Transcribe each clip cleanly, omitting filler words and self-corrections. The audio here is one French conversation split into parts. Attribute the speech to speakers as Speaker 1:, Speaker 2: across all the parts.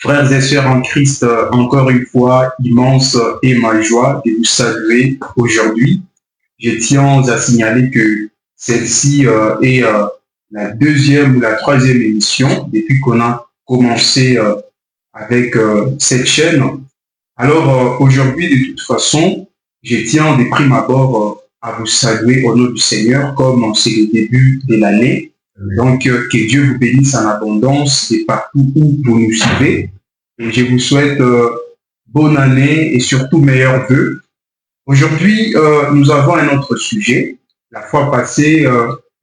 Speaker 1: Frères et sœurs en Christ, encore une fois, immense est ma joie de vous saluer aujourd'hui. Je tiens à signaler que celle-ci est la deuxième ou la troisième émission depuis qu'on a commencé avec cette chaîne. Alors aujourd'hui, de toute façon, je tiens de prime abord à vous saluer au nom du Seigneur, comme c'est le début de l'année. Donc, que Dieu vous bénisse en abondance et partout où vous nous suivez. Et je vous souhaite bonne année et surtout meilleurs vœux. Aujourd'hui, nous avons un autre sujet. La fois passée,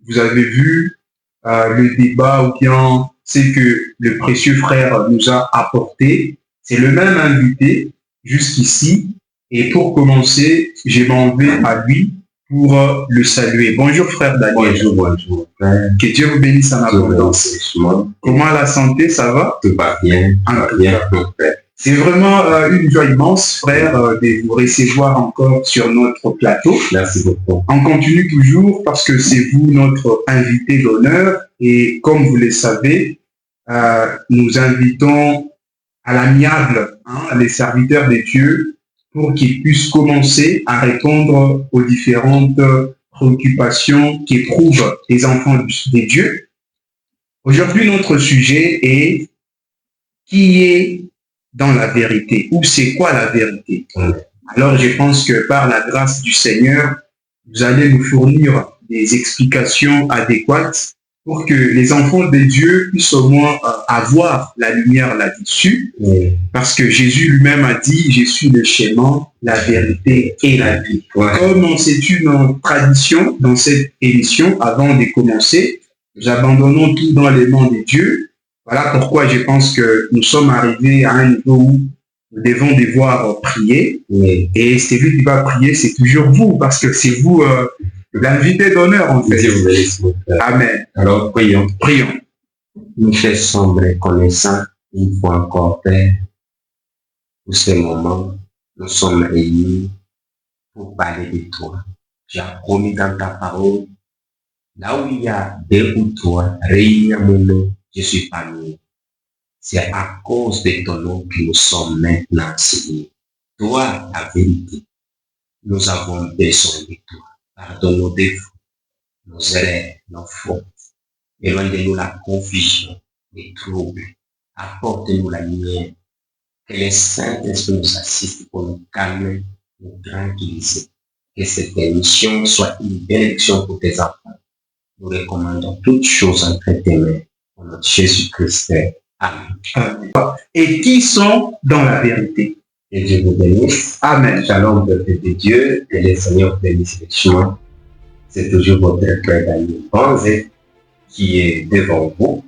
Speaker 1: vous avez vu le débat ou bien ce que le précieux frère nous a apporté. C'est le même invité jusqu'ici. Et pour commencer, je m'en vais à lui pour le saluer. Bonjour frère Daniel.
Speaker 2: Bonjour frère.
Speaker 1: Que Dieu vous bénisse en abondance. Comment la santé, ça va?
Speaker 2: Tout va bien. Mon frère.
Speaker 1: C'est vraiment une joie immense, frère, de vous recevoir encore sur notre plateau.
Speaker 2: Merci beaucoup.
Speaker 1: On continue toujours parce que c'est vous notre invité d'honneur et comme vous le savez, nous invitons à l'amiable les serviteurs de Dieu pour qu'ils puissent commencer à répondre aux différentes préoccupations qu'éprouvent les enfants de Dieu. Aujourd'hui, notre sujet est qui est dans la vérité ou c'est quoi la vérité. Alors, je pense que par la grâce du Seigneur, vous allez nous fournir des explications adéquates pour que les enfants de Dieu puissent au moins avoir la lumière là-dessus. Parce que Jésus lui-même a dit, je suis le chemin, la vérité et la vie. Comme c'est une tradition dans cette émission, avant de commencer, nous abandonnons tout dans les mains de Dieu. Voilà pourquoi je pense que nous sommes arrivés à un niveau où nous devons devoir prier. Et celui qui va prier, c'est toujours vous, parce que c'est vous l'invité d'honneur, en fait. Amen.
Speaker 2: Alors, prions.
Speaker 1: Prions.
Speaker 2: Nous te sommes reconnaissants une fois encore, Père, pour ce moment. Nous sommes réunis pour parler de toi. Tu as promis dans ta parole, là où il y a deux ou trois réunis à mon nom, je suis parmi eux. C'est à cause de ton nom que nous sommes maintenant ici. Toi, la vérité, nous avons besoin de toi. Pardonne nos défauts, nos erreurs, nos fautes. Éloigne-nous la confusion, les troubles. Apporte-nous la lumière. Que le Saint-Esprit nous assiste pour nous calmer, nous tranquilliser. Que cette émission soit une bénédiction pour tes enfants. Nous recommandons toutes choses entre tes mains. Au nom de Jésus-Christ. Amen.
Speaker 1: Et qui sont dans la vérité?
Speaker 2: Que Dieu vous bénisse.
Speaker 1: Amen.
Speaker 2: Shalom, peuple de Dieu, que le Seigneur bénisse richement. C'est toujours votre frère Daniel Bonze qui est devant vous.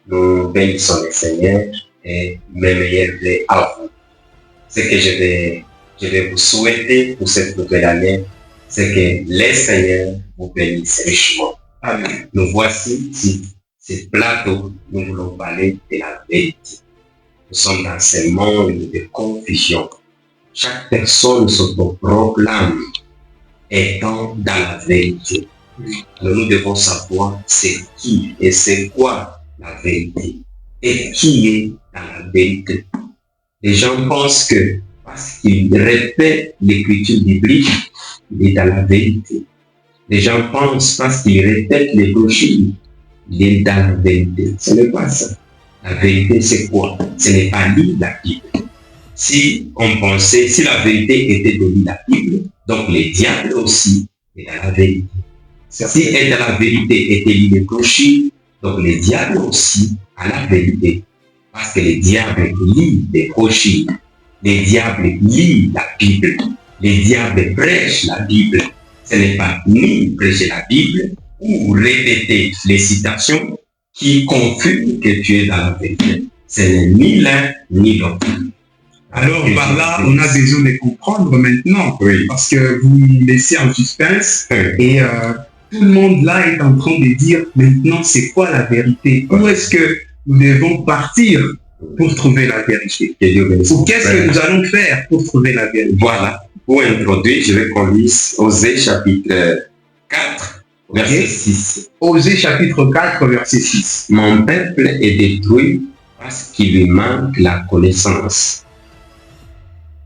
Speaker 2: Nous bénissons le Seigneur et mes meilleurs vœux à vous. Ce que je vais vous souhaiter pour cette nouvelle année, c'est que le Seigneur vous bénisse richement.
Speaker 1: Amen.
Speaker 2: Nous voici ici, ce plateau, nous voulons parler de la vérité. Nous sommes dans ce monde de confusion. Chaque personne s'autoproclame étant dans la vérité. Nous devons savoir c'est qui et c'est quoi la vérité et qui est dans la vérité. Les gens pensent que parce qu'ils répètent l'écriture biblique, il est dans la vérité. Les gens pensent parce qu'ils répètent les brochures, il est dans la vérité. Ce n'est pas ça. La vérité, c'est quoi? Ce n'est pas lire la Bible. Si on pensait, si la vérité était de lire la Bible, donc les diables aussi est dans la vérité. Si être dans la vérité était lire les brochures, donc les diables aussi à la vérité. Parce que les diables lisent les brochures, les diables lisent la Bible, les diables prêchent la Bible. Ce n'est pas ni prêcher la Bible ou répéter les citations qui confirment que tu es dans la vérité. Ce n'est ni l'un ni l'autre.
Speaker 1: Alors par là, on a besoin de comprendre maintenant, parce que vous nous laissez en suspense et tout le monde là est en train de dire maintenant c'est quoi la vérité? Où est-ce que nous devons partir pour trouver la vérité? Ou qu'est-ce que nous allons faire pour trouver la vérité?
Speaker 2: Voilà. Pour introduire, je vais qu'on lise Osée chapitre 4, verset 6.
Speaker 1: Osée chapitre 4, verset 6.
Speaker 2: Mon peuple est détruit parce qu'il lui manque la connaissance.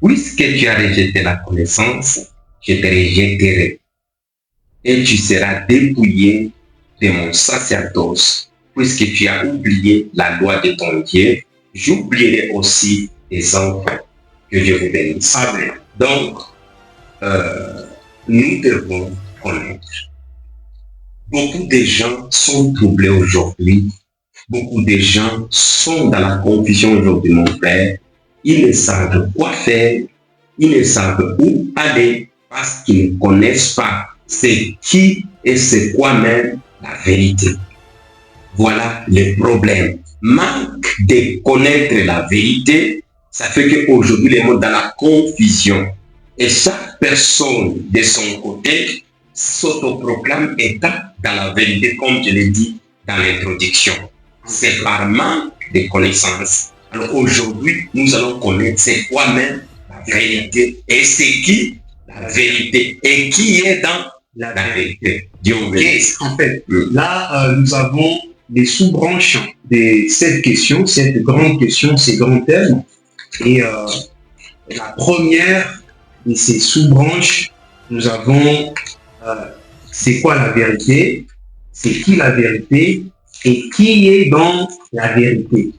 Speaker 2: Puisque tu as rejeté la connaissance, je te rejetterai. Et tu seras dépouillé de mon sacerdoce, puisque tu as oublié la loi de ton Dieu, j'oublierai aussi tes enfants. Que Dieu vous bénisse.
Speaker 1: Amen.
Speaker 2: Donc, nous devons connaître. Beaucoup de gens sont troublés aujourd'hui. Beaucoup de gens sont dans la confusion aujourd'hui, mon frère. Ils ne savent quoi faire. Ils ne savent où aller parce qu'ils ne connaissent pas c'est qui et c'est quoi même la vérité. Voilà le problème. Manque de connaître la vérité, ça fait qu'aujourd'hui, le monde est dans la confusion. Et chaque personne de son côté s'autoproclame étant dans la vérité, comme je l'ai dit dans l'introduction. C'est par manque de connaissances. Alors aujourd'hui, nous allons connaître c'est quoi même la vérité et c'est qui la vérité et qui est dans la vérité. Dieu vous bénisse.
Speaker 1: En fait, là, nous avons des sous-branches de cette question, cette grande question, ces grands thèmes. Et la première de ces sous-branches, nous avons c'est quoi la vérité, c'est qui la vérité et qui est dans la vérité.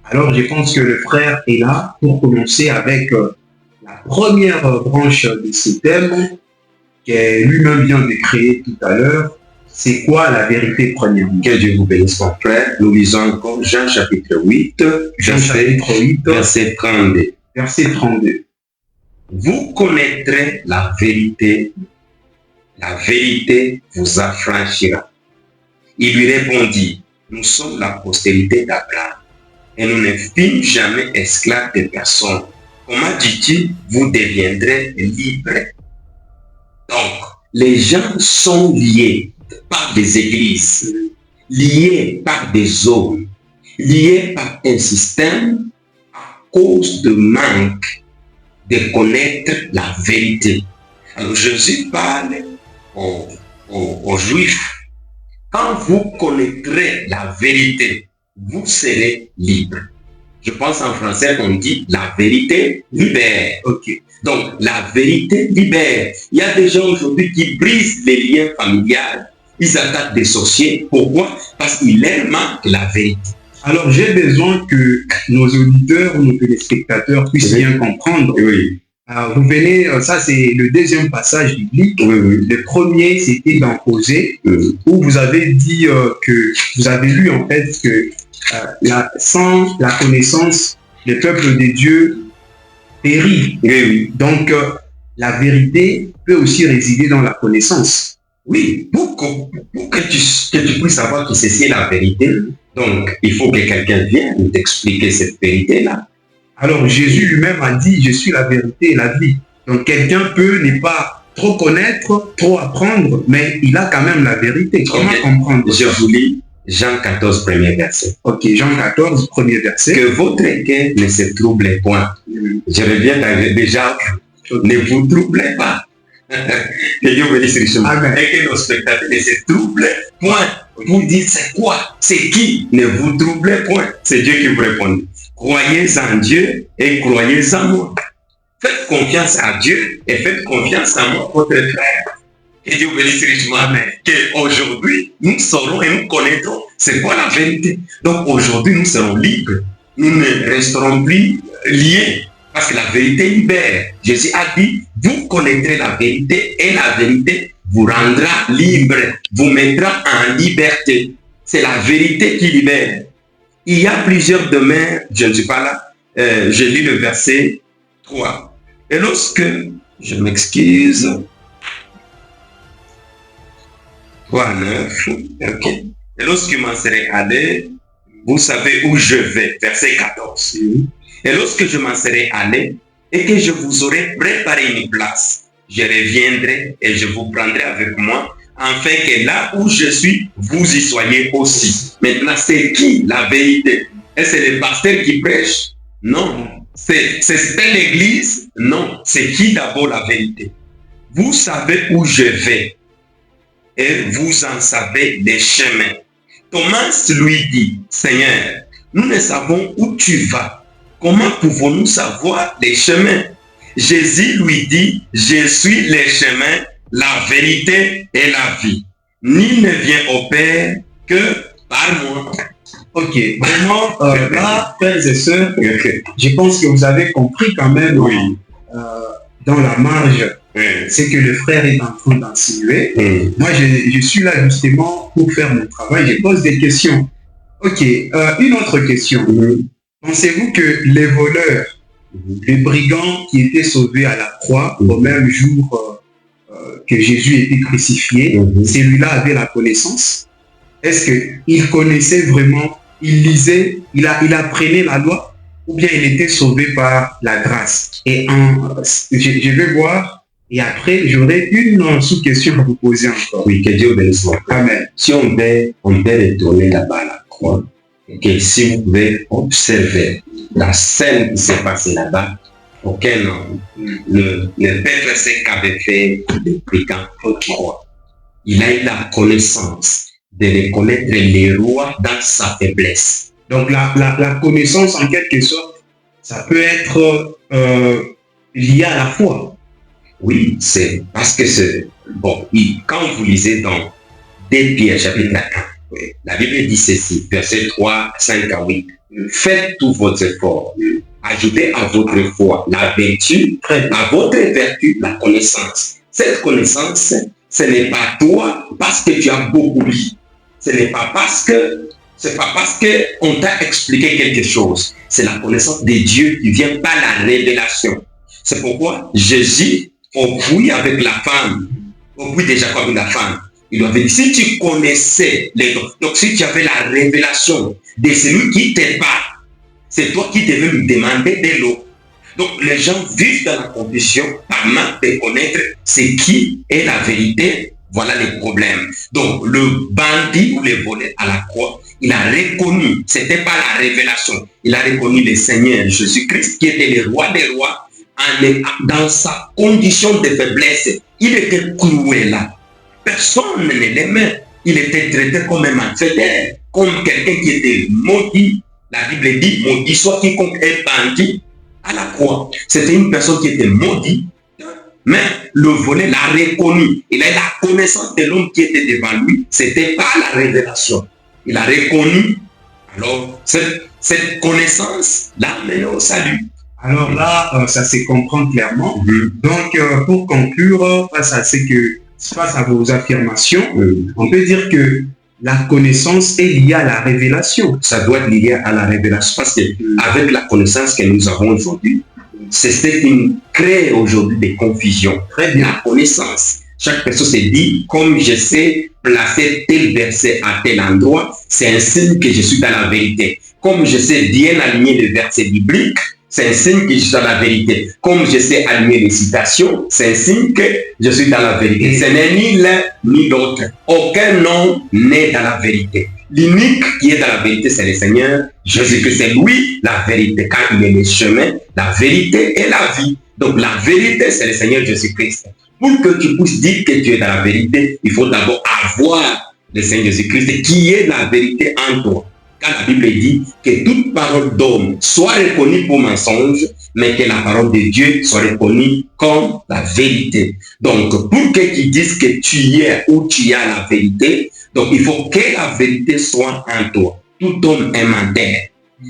Speaker 1: Alors, je pense que le frère est là pour commencer avec la première branche de ce thème que lui-même vient de créer tout à l'heure. C'est quoi la vérité premièrement?
Speaker 2: Que Dieu vous bénisse, mon frère. Nous lisons encore Jean chapitre 8, verset 32.
Speaker 1: Verset 32.
Speaker 2: Vous connaîtrez la vérité vous affranchira. Il lui répondit, nous sommes la postérité d'Abraham et nous ne fûmes jamais esclaves de personne. Comment dit-il, vous deviendrez libres? Donc, les gens sont liés par des églises, liés par des hommes, liés par un système à cause de manque de connaître la vérité. Alors Jésus parle aux Juifs. Quand vous connaîtrez la vérité, vous serez libre. Je pense en français on dit la vérité libère.
Speaker 1: Ok.
Speaker 2: Donc la vérité libère. Il y a des gens aujourd'hui qui brisent les liens familiales. Ils attaquent des sorciers. Pourquoi? Parce qu'ils leur manquent la vérité.
Speaker 1: Alors j'ai besoin que nos auditeurs ou nos téléspectateurs puissent bien comprendre.
Speaker 2: Oui.
Speaker 1: Vous venez, ça c'est le deuxième passage biblique.
Speaker 2: Oui.
Speaker 1: Le premier c'était dans Osée, où vous avez dit que vous avez lu en fait que sans la connaissance, le peuple de Dieu périt.
Speaker 2: Oui.
Speaker 1: Donc la vérité peut aussi résider dans la connaissance.
Speaker 2: Oui, pour que tu puisses savoir que c'est la vérité, donc il faut que quelqu'un vienne t'expliquer cette vérité-là.
Speaker 1: Alors Jésus lui-même a dit, je suis la vérité et la vie. Donc quelqu'un peut ne pas trop connaître, trop apprendre, mais il a quand même la vérité. Comment comprendre?
Speaker 2: Je vous lis Jean 14, premier verset.
Speaker 1: Ok, Jean 14, premier verset.
Speaker 2: Que votre cœur ne se trouble point. Je reviens déjà, ne vous troublez pas. Que Dieu bénisse richement.
Speaker 1: Amen.
Speaker 2: Et que nos spectateurs ne se troublent point. Vous dites c'est quoi? C'est qui? Ne vous troublez point. C'est Dieu qui vous répond. Croyez en Dieu et croyez en moi. Faites confiance à Dieu et faites confiance en moi, votre frère. Que Dieu bénisse richement. Amen. Qu'aujourd'hui, nous saurons et nous connaîtrons c'est quoi la vérité. Donc aujourd'hui, nous serons libres. Nous ne resterons plus liés. Parce que la vérité libère. Jésus a dit, vous connaîtrez la vérité et la vérité vous rendra libre, vous mettra en liberté. C'est la vérité qui libère. Il y a plusieurs domaines, je ne suis pas là, je lis le verset 3. Et lorsque, je m'excuse, 3, 9, ok. Et lorsque je m'en serai allé, vous savez où je vais, verset 14. Et lorsque je m'en serai allé et que je vous aurai préparé une place, je reviendrai et je vous prendrai avec moi, afin que là où je suis, vous y soyez aussi. Maintenant, c'est qui la vérité? Est-ce que c'est le pasteur qui prêche? Non. C'est l'église? Non. C'est qui d'abord la vérité? Vous savez où je vais et vous en savez les chemins. Thomas lui dit, Seigneur, nous ne savons où tu vas. Comment pouvons-nous savoir les chemins? Jésus lui dit, je suis le chemin, la vérité et la vie. Nul ne vient au Père que par moi.
Speaker 1: Ok, vraiment, là, frères et sœurs, je pense que vous avez compris quand même, oui, dans la marge, c'est que le frère est en train d'insinuer. Moi, je suis là justement pour faire mon travail, je pose des questions. Ok, une autre question. Pensez-vous que les voleurs, les brigands qui étaient sauvés à la croix au même jour que Jésus était crucifié, celui-là avait la connaissance? Est-ce qu'il connaissait vraiment, il lisait, il apprenait la loi, ou bien il était sauvé par la grâce? Et je vais voir, et après j'aurai une sous-question à vous poser encore.
Speaker 2: Oui, que Dieu bénisse.
Speaker 1: Amen.
Speaker 2: Si on peut retourner là-bas à la croix, et si vous pouvez observer la scène qui s'est passée là-bas, aucun homme ne peut faire ce qu'avait fait le brigand au croix. Il a eu la connaissance de reconnaître les rois dans sa faiblesse.
Speaker 1: Donc la connaissance, en quelque sorte, ça peut être lié à la foi.
Speaker 2: Oui, c'est parce que c'est... Bon, quand vous lisez dans 2 Pierre, chapitre 1, la Bible dit ceci, verset 3, 5 à 8. Faites tout votre effort. Ajoutez à votre foi la vertu, à votre vertu la connaissance. Cette connaissance, ce n'est pas toi parce que tu as beaucoup lu. Ce n'est pas parce qu'on t'a expliqué quelque chose. C'est la connaissance de Dieu qui vient par la révélation. C'est pourquoi Jésus, au puits avec la femme, au puits de Jacob avec la femme, il lui avait dit, si tu connaissais les dons, donc si tu avais la révélation de celui qui te parle, c'est toi qui devais lui demander de l'eau. Donc les gens vivent dans la condition par manque de connaître ce qui est la vérité. Voilà les problèmes. Donc le bandit ou le voleur à la croix, il a reconnu, c'était pas la révélation, il a reconnu le Seigneur Jésus-Christ qui était le roi des rois, dans sa condition de faiblesse. Il était cloué là. Personne ne l'aimait. Il était traité comme un malfaiteur, comme quelqu'un qui était maudit. La Bible dit, maudit soit quiconque est bandit à la croix. C'était une personne qui était maudite, mais le voleur l'a reconnu. Il a eu la connaissance de l'homme qui était devant lui. C'était pas la révélation. Il a reconnu. Alors, cette connaissance l'a mené au salut.
Speaker 1: Alors là, ça se comprend clairement. Donc, pour conclure, face à vos affirmations, on peut dire que la connaissance est liée à la révélation.
Speaker 2: Ça doit être lié à la révélation parce que avec la connaissance que nous avons aujourd'hui, c'est ce qui crée aujourd'hui des confusions. Très bien. La connaissance. Chaque personne se dit, comme je sais placer tel verset à tel endroit, c'est un signe que je suis dans la vérité. Comme je sais bien aligner les versets bibliques, c'est un signe que je suis dans la vérité. Comme je sais aligner les citations, c'est un signe que je suis dans la vérité. Ce n'est ni l'un ni l'autre. Aucun homme n'est dans la vérité. L'unique qui est dans la vérité, c'est le Seigneur Jésus-Christ. C'est lui la vérité, car il est le chemin, la vérité et la vie. Donc la vérité, c'est le Seigneur Jésus-Christ. Pour que tu puisses dire que tu es dans la vérité, il faut d'abord avoir le Seigneur Jésus-Christ qui est la vérité en toi. Car la Bible dit que toute parole d'homme soit reconnue pour mensonge, mais que la parole de Dieu soit reconnue comme la vérité. Donc, pour que tu dises que tu es ou tu as la vérité, donc il faut que la vérité soit en toi. Tout homme est menteur.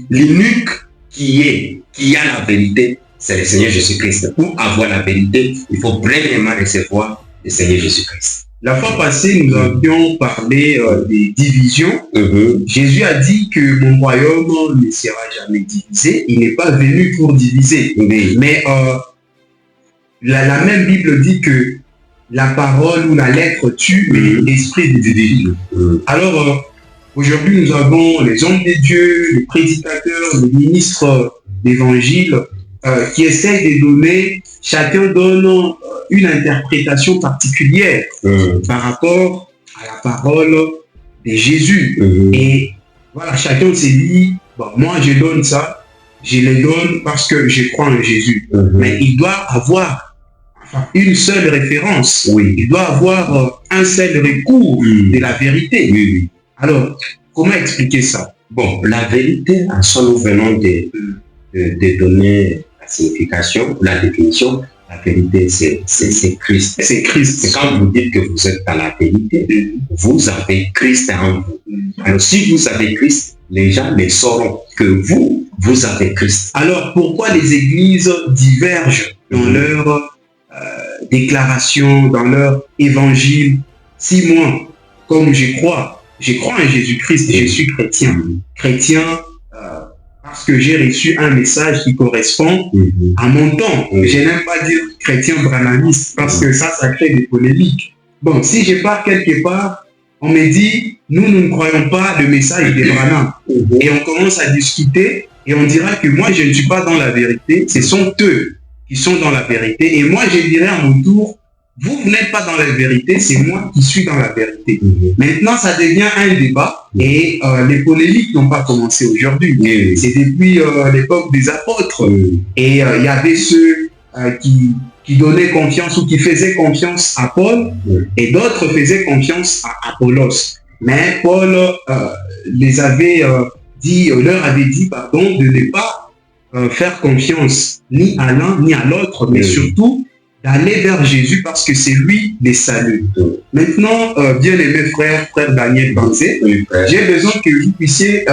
Speaker 2: L'unique qui a la vérité, c'est le Seigneur Jésus-Christ. Pour avoir la vérité, il faut vraiment recevoir le Seigneur Jésus-Christ.
Speaker 1: La fois passée, nous avions parlé des divisions. Jésus a dit que mon royaume ne sera jamais divisé. Il n'est pas venu pour diviser. Mais la même Bible dit que la parole ou la lettre tue, mais l'esprit divise. Alors, aujourd'hui, nous avons les hommes de Dieu, les prédicateurs, les ministres d'évangile qui essayent de donner, chacun donne une interprétation particulière par rapport à la parole de Jésus. Et voilà, chacun s'est dit, bon, moi je donne ça, je le donne parce que je crois en Jésus. Mais il doit avoir une seule référence. Il doit avoir un seul recours de la vérité. Alors, comment expliquer ça?
Speaker 2: Bon, la vérité, en soi, nous venons de donner la signification, la définition. La vérité, c'est Christ.
Speaker 1: C'est Christ.
Speaker 2: C'est quand vous dites que vous êtes dans la vérité, vous avez Christ en vous. Alors, si vous avez Christ, les gens les sauront que vous avez Christ.
Speaker 1: Alors, pourquoi les églises divergent dans leur déclaration, dans leur évangile? Si moi, comme je crois en Jésus-Christ, je suis chrétien. Chrétien parce que j'ai reçu un message qui correspond à mon temps. Je n'aime pas dire chrétien branhamiste parce que ça crée des polémiques. Bon, si je pars quelque part, on me dit, nous ne croyons pas le message des Branham. Et on commence à discuter et on dira que moi, je ne suis pas dans la vérité. Ce sont eux qui sont dans la vérité. Et moi, je dirais à mon tour, vous n'êtes pas dans la vérité, c'est moi qui suis dans la vérité. Maintenant, ça devient un débat et les polémiques n'ont pas commencé aujourd'hui. C'est depuis l'époque des apôtres. Et il y avait ceux qui donnaient confiance ou qui faisaient confiance à Paul et d'autres faisaient confiance à Apollos. Mais Paul leur avait dit de ne pas faire confiance ni à l'un ni à l'autre, mais surtout d'aller vers Jésus parce que c'est lui les saluts. Maintenant, bien-aimé frère Daniel Banzé, j'ai besoin que vous puissiez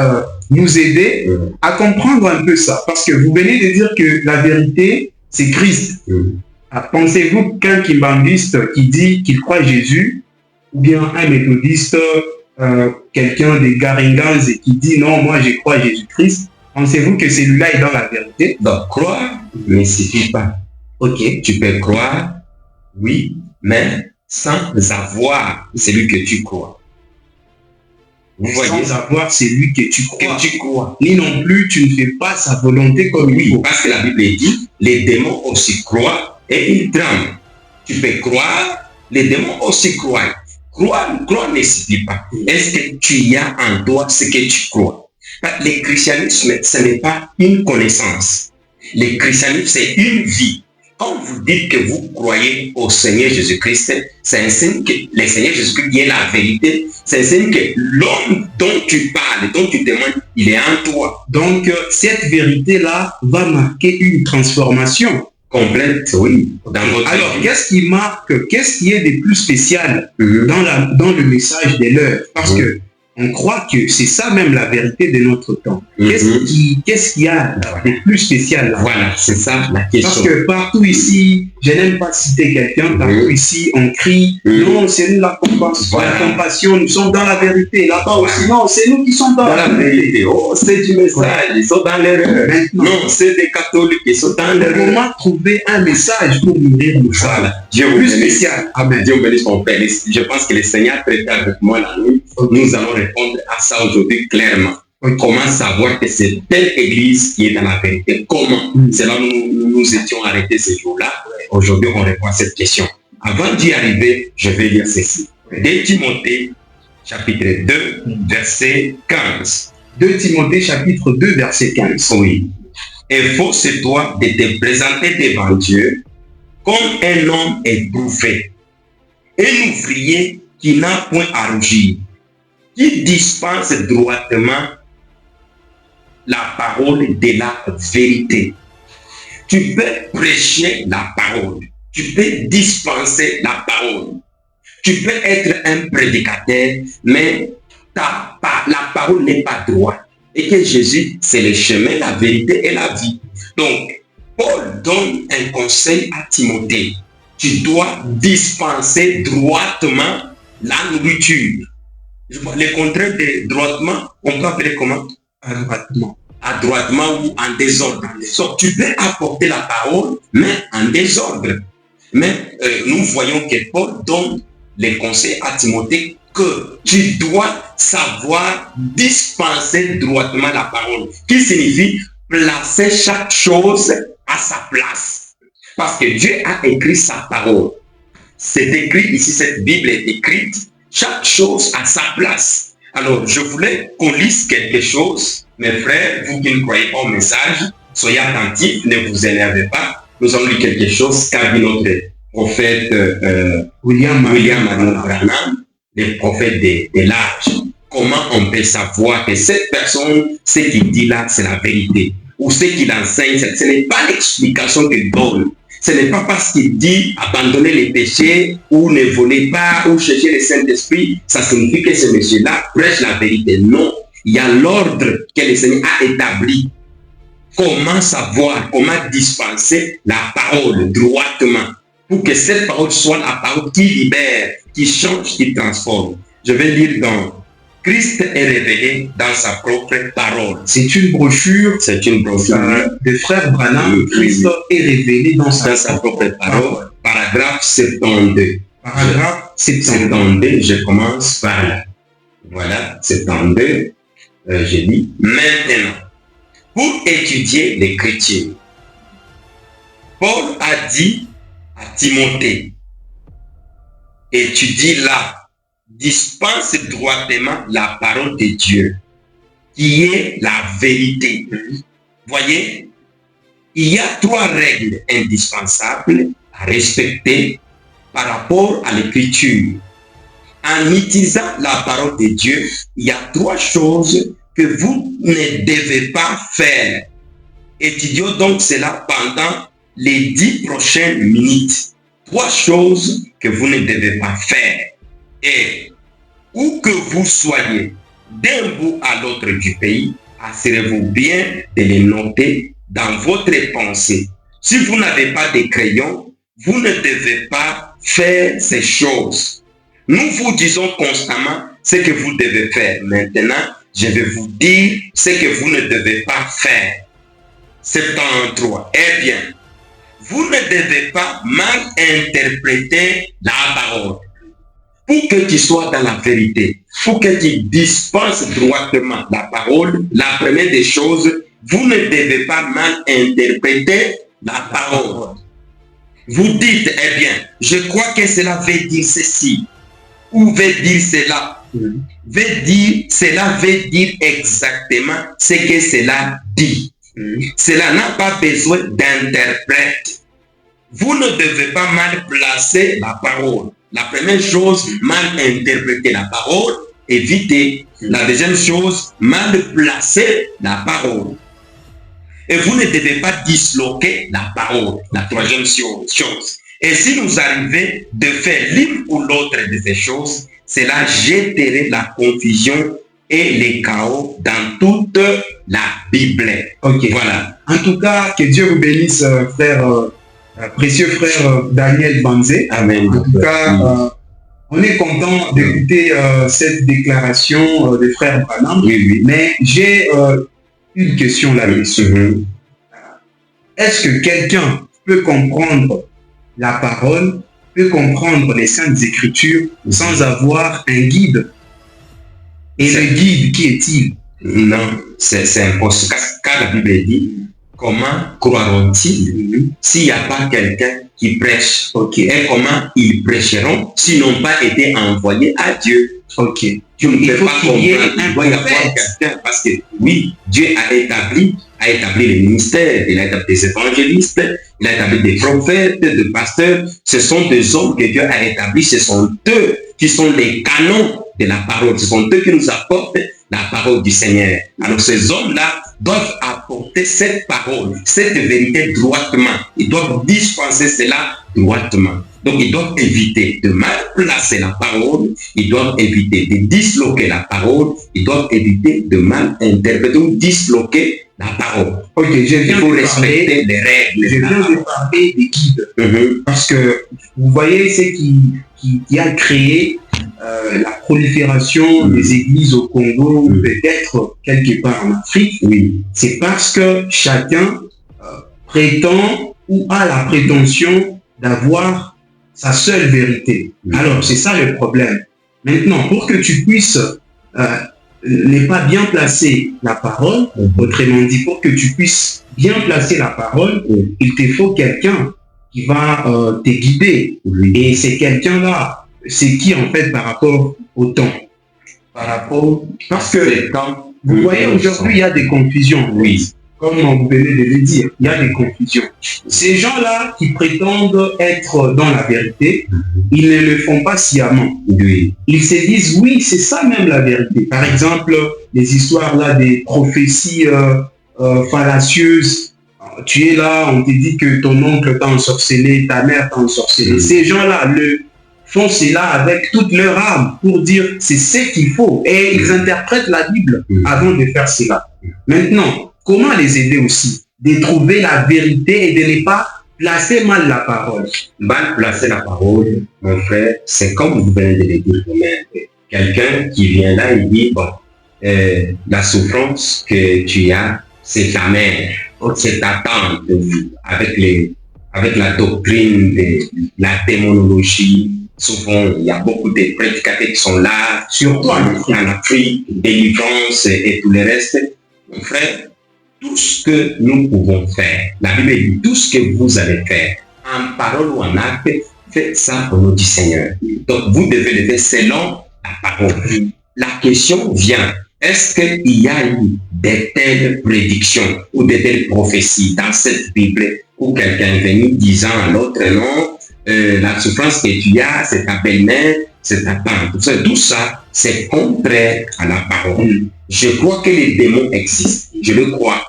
Speaker 1: nous aider à comprendre un peu ça. Parce que vous venez de dire que la vérité, c'est Christ. Pensez-vous qu'un kimbambiste qui dit qu'il croit Jésus, ou bien un méthodiste, quelqu'un des Garingans et qui dit non, moi je crois Jésus-Christ, pensez-vous que celui-là est dans la vérité?
Speaker 2: Donc, croire ne suffit pas. Ok, tu peux croire, oui, mais sans avoir celui que tu crois.
Speaker 1: Vous voyez, sans avoir celui que tu crois. Ni non plus, tu ne fais pas sa volonté comme il faut.
Speaker 2: Parce que la Bible dit, les démons aussi croient et ils tremblent. Tu peux croire, les démons aussi croient. Croire ne suffit pas. Est-ce que tu as en toi ce que tu crois? Le christianisme, ce n'est pas une connaissance. Le christianisme, c'est une vie. Quand vous dites que vous croyez au Seigneur Jésus-Christ, c'est un signe que le Seigneur Jésus-Christ est la vérité. C'est un signe que l'homme dont tu parles, dont tu témoignes, il est en toi.
Speaker 1: Donc, cette vérité-là va marquer une transformation
Speaker 2: complète, oui.
Speaker 1: Alors, qu'est-ce qui marque, qu'est-ce qui est de plus spécial dans le message des leurs? Parce que on croit que c'est ça même la vérité de notre temps. Qu'est-ce qu'il y a de plus spécial là?
Speaker 2: Voilà, c'est ça la question.
Speaker 1: Parce que partout ici, je n'aime pas citer quelqu'un, partout ici, on crie, non, c'est nous la compassion, la compassion, nous sommes dans la vérité. Là-bas aussi, non, c'est nous qui sommes dans la vérité.
Speaker 2: Oh, c'est du message, ils sont dans l'erreur. Non, c'est des catholiques, ils sont dans l'erreur.
Speaker 1: Comment trouver un message pour nourrir nos femmes?
Speaker 2: Voilà, Dieu plus spécial. Amen. Dieu bénisse mon Père. Je pense que le Seigneur traite avec moi la nuit. Nous allons répondre à ça aujourd'hui clairement. Comment savoir que c'est telle église qui est dans la vérité? Comment? C'est là où nous étions arrêtés ce jour-là. Aujourd'hui, on répond à cette question. Avant d'y arriver, je vais lire ceci. 2 Timothée, chapitre 2, verset 15.
Speaker 1: 2 Timothée, chapitre 2, verset 15.
Speaker 2: Oui. Efforce-toi de te présenter devant Dieu comme un homme éprouvé, un ouvrier qui n'a point à rougir, qui dispense droitement la parole de la vérité. Tu peux prêcher la parole, tu peux dispenser la parole, tu peux être un prédicateur, mais la parole n'est pas droite. Et que Jésus, c'est le chemin, la vérité et la vie. Donc, Paul donne un conseil à Timothée. Tu dois dispenser droitement la nourriture. Le contraire de droitement, on peut appeler comment?
Speaker 1: Adroitement.
Speaker 2: Adroitement ou en désordre. Tu peux apporter la parole, mais en désordre. Mais nous voyons que Paul donne les conseils à Timothée que tu dois savoir dispenser droitement la parole. Qui signifie placer chaque chose à sa place. Parce que Dieu a écrit sa parole. C'est écrit ici, cette Bible est écrite, chaque chose à sa place. Alors, je voulais qu'on lise quelque chose. Mes frères, vous qui ne croyez pas au message, soyez attentifs, ne vous énervez pas. Nous allons lire quelque chose qu'a dit notre prophète William Branham, le prophète de l'âge. comment on peut savoir que cette personne, ce qu'il dit là, c'est la vérité? Ou ce qu'il enseigne, ce n'est pas l'explication qu'il donne. Ce n'est pas parce qu'il dit abandonner les péchés ou ne volez pas ou chercher le Saint-Esprit, ça signifie que ce monsieur-là prêche la vérité. Non, il y a l'ordre que le Seigneur a établi. Comment savoir, comment dispenser la parole droitement pour que cette parole soit la parole qui libère, qui change, qui transforme. Je vais lire dans Christ est révélé dans sa propre parole.
Speaker 1: C'est une brochure de frère Branham. Christ est révélé dans sa propre parole.
Speaker 2: Paragraphe 72.
Speaker 1: Paragraphe
Speaker 2: 72, je commence par là. Voilà, 72, je lis. Maintenant, pour étudier l'Écriture, Paul a dit à Timothée, étudie-la, dispense droitement la parole de Dieu, qui est la vérité. Voyez, il y a 3 règles indispensables à respecter par rapport à l'Écriture. En utilisant la parole de Dieu, il y a 3 choses que vous ne devez pas faire. Étudions donc cela pendant les 10 prochaines minutes. 3 choses que vous ne devez pas faire. Et où que vous soyez, d'un bout à l'autre du pays, assurez-vous bien de les noter dans votre pensée. Si vous n'avez pas de crayon, vous ne devez pas faire ces choses. Nous vous disons constamment ce que vous devez faire. Maintenant, je vais vous dire ce que vous ne devez pas faire. 73. Eh bien, vous ne devez pas mal interpréter la parole. Pour que tu sois dans la vérité, pour que tu dispenses droitement la parole, la première des choses, vous ne devez pas mal interpréter la parole. Vous dites, eh bien, je crois que cela veut dire ceci, ou veut dire cela. Cela veut dire exactement ce que cela dit. Cela n'a pas besoin d'interprète. Vous ne devez pas mal placer la parole. La première chose, mal interpréter la parole, évitez. La deuxième chose, mal placer la parole. Et vous ne devez pas disloquer la parole. La troisième chose. Et si nous arrivons de faire l'une ou l'autre de ces choses, cela jetterait la confusion et les chaos dans toute la Bible.
Speaker 1: Ok.
Speaker 2: Voilà.
Speaker 1: En tout cas, que Dieu vous bénisse, précieux frère Daniel Banzé.
Speaker 2: Amen.
Speaker 1: En tout cas, on est content d'écouter cette déclaration de frère Branham.
Speaker 2: Oui.
Speaker 1: Mais j'ai une question là-dessus. Est-ce que quelqu'un peut comprendre la parole, peut comprendre les Saintes Écritures sans avoir un guide? Et le guide, qui est-il?
Speaker 2: Non, c'est impossible. Car la Bible dit, comment croiront-ils s'il n'y a pas quelqu'un qui prêche?
Speaker 1: Ok.
Speaker 2: Et comment ils prêcheront s'ils n'ont pas été envoyés à Dieu?
Speaker 1: Ok.
Speaker 2: Tu ne peux pas comprendre.
Speaker 1: Il
Speaker 2: doit y avoir quelqu'un, parce que oui, Dieu a établi les ministères, il a établi des évangélistes, il a établi des prophètes, des pasteurs. Ce sont des hommes que Dieu a établis, ce sont eux qui sont les canons de la parole, ce sont eux qui nous apportent la parole du Seigneur. Alors ces hommes-là doivent apporter cette parole, cette vérité droitement. Ils doivent dispenser cela droitement. Donc ils doivent éviter de mal placer la parole, ils doivent éviter de disloquer la parole, ils doivent éviter de mal interpréter ou disloquer la parole.
Speaker 1: Ok,
Speaker 2: il faut respecter les règles.
Speaker 1: Je viens de parler des guides. Parce que vous voyez ce qui a créé la prolifération des églises au Congo, peut-être quelque part en Afrique.
Speaker 2: Oui.
Speaker 1: C'est parce que chacun prétend ou a la prétention d'avoir sa seule vérité. Alors, c'est ça le problème. Maintenant, pour que tu puisses ne pas bien placer la parole, autrement dit, pour que tu puisses bien placer la parole, il te faut quelqu'un qui va te guider. Et c'est quelqu'un-là, c'est qui en fait par rapport au temps? Parce que, vous voyez, aujourd'hui, il y a des confusions.
Speaker 2: Oui.
Speaker 1: comme vous venez de le dire, il y a des confusions. Ces gens-là qui prétendent être dans la vérité, ils ne le font pas sciemment.
Speaker 2: Oui.
Speaker 1: Ils se disent, oui, c'est ça même la vérité. Par exemple, les histoires là des prophéties fallacieuses. Tu es là, on te dit que ton oncle t'a ensorcelé, ta mère t'a ensorcelé. Ces gens-là font cela avec toute leur âme pour dire c'est ce qu'il faut. Et ils interprètent la Bible avant de faire cela. Maintenant, comment les aider aussi? De trouver la vérité et de ne pas placer mal la parole.
Speaker 2: Mal placer la parole, mon frère, c'est comme vous venez de le dire vous-même. Quelqu'un qui vient là et dit, bon, la souffrance que tu as, c'est ta mère, c'est ta tante, avec la doctrine de la démonologie. Souvent, il y a beaucoup de prédicateurs qui sont là, surtout en Afrique, délivrance et tout le reste. Mon frère, tout ce que nous pouvons faire, la Bible dit, tout ce que vous allez faire, en parole ou en acte, faites ça au nom du Seigneur. Donc, vous devez le faire selon la parole. La question vient, est-ce qu'il y a eu de telles prédictions ou de telles prophéties dans cette Bible où quelqu'un est venu disant à l'autre, non, la souffrance que tu as, c'est ta belle-mère, c'est ta tante. Tout ça, c'est contraire à la parole. Je crois que les démons existent, je le crois.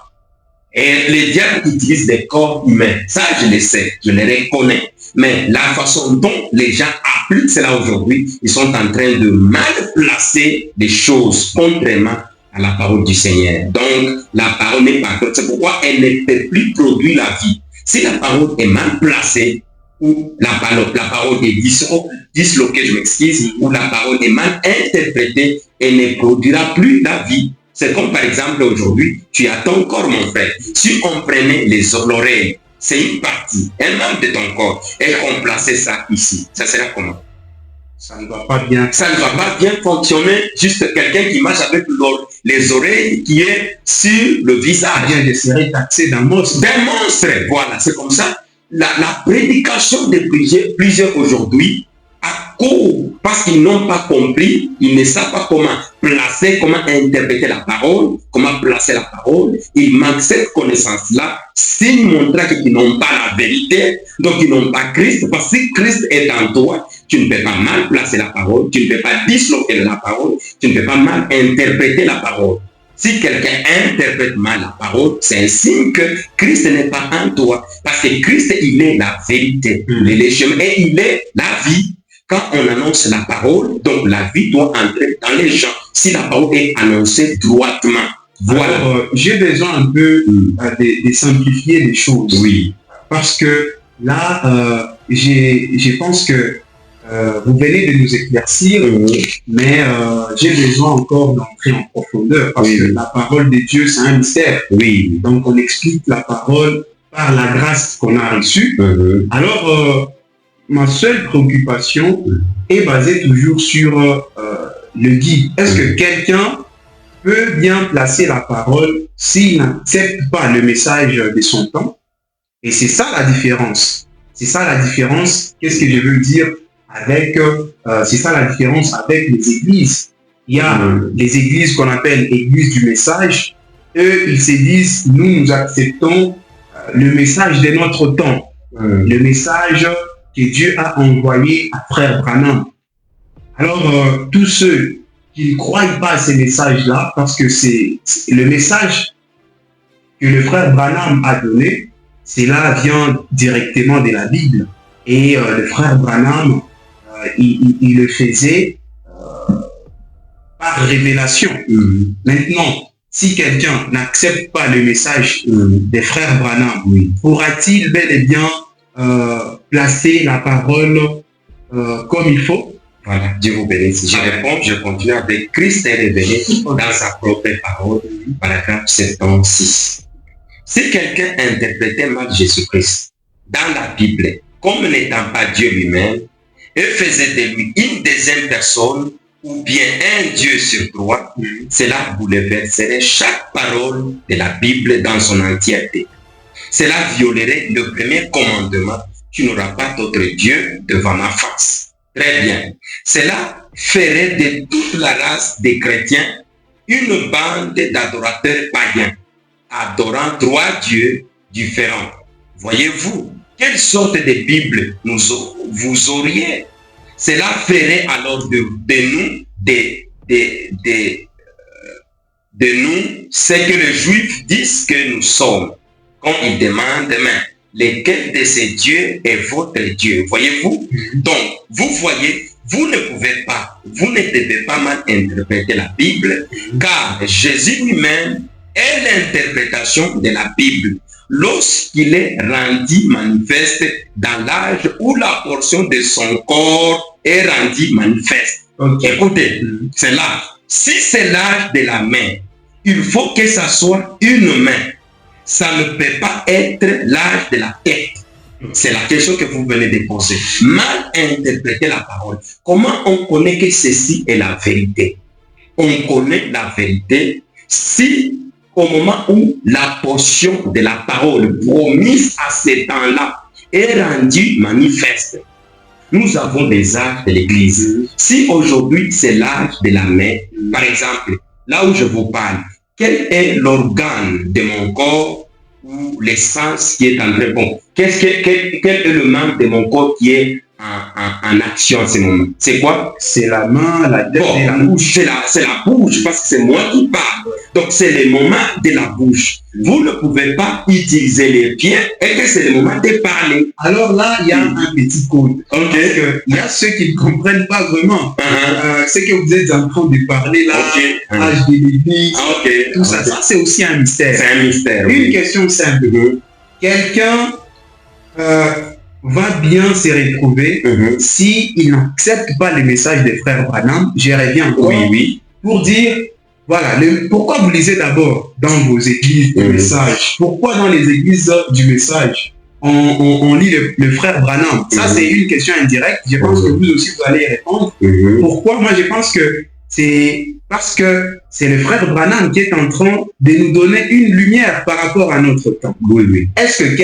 Speaker 2: Et les diables utilisent des corps humains, ça je le sais, je le reconnais. Mais la façon dont les gens appliquent cela aujourd'hui, ils sont en train de mal placer les choses contrairement à la parole du Seigneur. Donc, la parole n'est pas correcte. C'est pourquoi elle ne peut plus produire la vie. Si la parole est mal placée, ou la parole est disloquée, je m'excuse, ou la parole est mal interprétée, elle ne produira plus la vie. C'est comme par exemple aujourd'hui, tu as ton corps, mon frère. Si on prenait l'oreille, c'est une partie, un membre de ton corps, et qu'on plaçait ça ici, ça serait comment?
Speaker 1: Ça ne va pas bien.
Speaker 2: Ça ne va pas bien fonctionner. Juste quelqu'un qui marche avec les oreilles qui est sur le visage.
Speaker 1: Bien de se rétaxer d'un monstre.
Speaker 2: D'un monstre, voilà, c'est comme ça. La prédication de plusieurs aujourd'hui, à cause, parce qu'ils n'ont pas compris, ils ne savent pas comment placer, comment interpréter la parole, comment placer la parole. Ils manquent cette connaissance-là, s'ils montrent qu'ils n'ont pas la vérité, donc ils n'ont pas Christ, parce que si Christ est en toi, tu ne peux pas mal placer la parole, tu ne peux pas disloquer la parole, tu ne peux pas mal interpréter la parole. Si quelqu'un interprète mal la parole, c'est un signe que Christ n'est pas en toi. Parce que Christ, il est la vérité, il est le chemin et il est la vie. Quand on annonce la parole, donc la vie doit entrer dans les gens. Si la parole est annoncée droitement. Voilà.
Speaker 1: Alors, j'ai besoin un peu de simplifier les choses.
Speaker 2: Oui.
Speaker 1: Parce que là, je pense que vous venez de nous éclaircir, mais j'ai besoin encore d'entrer en profondeur parce que la parole de Dieu, c'est un mystère.
Speaker 2: Oui.
Speaker 1: Donc, on explique la parole par la grâce qu'on a reçue. Alors, ma seule préoccupation est basée toujours sur le guide. Est-ce que quelqu'un peut bien placer la parole s'il n'accepte pas le message de son temps? Et c'est ça la différence. C'est ça la différence. Qu'est-ce que je veux dire avec, c'est ça la différence avec les églises. Il y a les églises qu'on appelle églises du message. Eux, ils se disent, nous acceptons le message de notre temps. Le message que Dieu a envoyé à Frère Branham. Alors, tous ceux qui ne croient pas à ces messages-là, parce que c'est le message que le Frère Branham a donné, cela vient directement de la Bible. Et le Frère Branham, il le faisait par révélation. Maintenant, si quelqu'un n'accepte pas le message des frères Branham, pourra-t-il bel et bien placer la parole comme il faut?
Speaker 2: Voilà, Dieu vous bénisse. Je réponds, je continue avec Christ est révélé dans sa propre parole, paragraphe 76. Si quelqu'un interprétait mal Jésus-Christ dans la Bible comme n'étant pas Dieu lui-même et faisait de lui une deuxième personne ou bien un Dieu sur trois, cela bouleverserait chaque parole de la Bible dans son entièreté. Cela violerait le premier commandement, tu n'auras pas d'autre Dieu devant ma face. Très bien. Cela ferait de toute la race des chrétiens une bande d'adorateurs païens. adorant trois dieux différents. Voyez-vous, quelle sorte de Bible vous auriez? Cela ferait alors de nous nous ce que les Juifs disent que nous sommes. Quand ils demandent, mais lequel de ces dieux est votre Dieu? Voyez-vous? Donc, vous voyez, vous ne devez pas mal interpréter la Bible, car Jésus lui-même est l'interprétation de la Bible. Lorsqu'il est rendu manifeste dans l'âge où la portion de son corps est rendue manifeste. Okay. Écoutez, c'est l'âge. Si c'est l'âge de la main, il faut que ça soit une main. Ça ne peut pas être l'âge de la tête. C'est la question que vous venez de poser. Mal interpréter la parole. Comment on connaît que ceci est la vérité? On connaît la vérité si au moment où la portion de la parole promise à ce temps-là est rendue manifeste. Nous avons des âges de l'Église. Si aujourd'hui c'est l'âge de la main, par exemple, là où je vous parle, quel est l'organe de mon corps ou l'essence qui est en train bon? Quel est le membre de mon corps qui est en action en ce moment? C'est quoi?
Speaker 1: C'est la main, la tête et la
Speaker 2: bouche. C'est la bouche, parce que c'est moi qui parle. Donc c'est le moment de la bouche. Vous ne pouvez pas utiliser les pieds et que c'est le moment de parler.
Speaker 1: Alors là, il y a un petit code. Parce que il y a ceux qui ne comprennent pas vraiment. Ce que vous êtes en train de parler là, âge de l'Église, tout ça, ça c'est aussi un mystère.
Speaker 2: C'est un mystère.
Speaker 1: Une question simple. Quelqu'un va bien se retrouver s'il n'accepte pas le message des frères Branham. Je reviens encore pour dire, voilà, pourquoi vous lisez d'abord dans vos églises le message? Pourquoi dans les églises du message on lit le frère Branham? Ça c'est une question indirecte. Je pense que vous aussi vous allez y répondre. Pourquoi? Moi je pense que c'est parce que c'est le frère Branham qui est en train de nous donner une lumière par rapport à notre temps. Est-ce que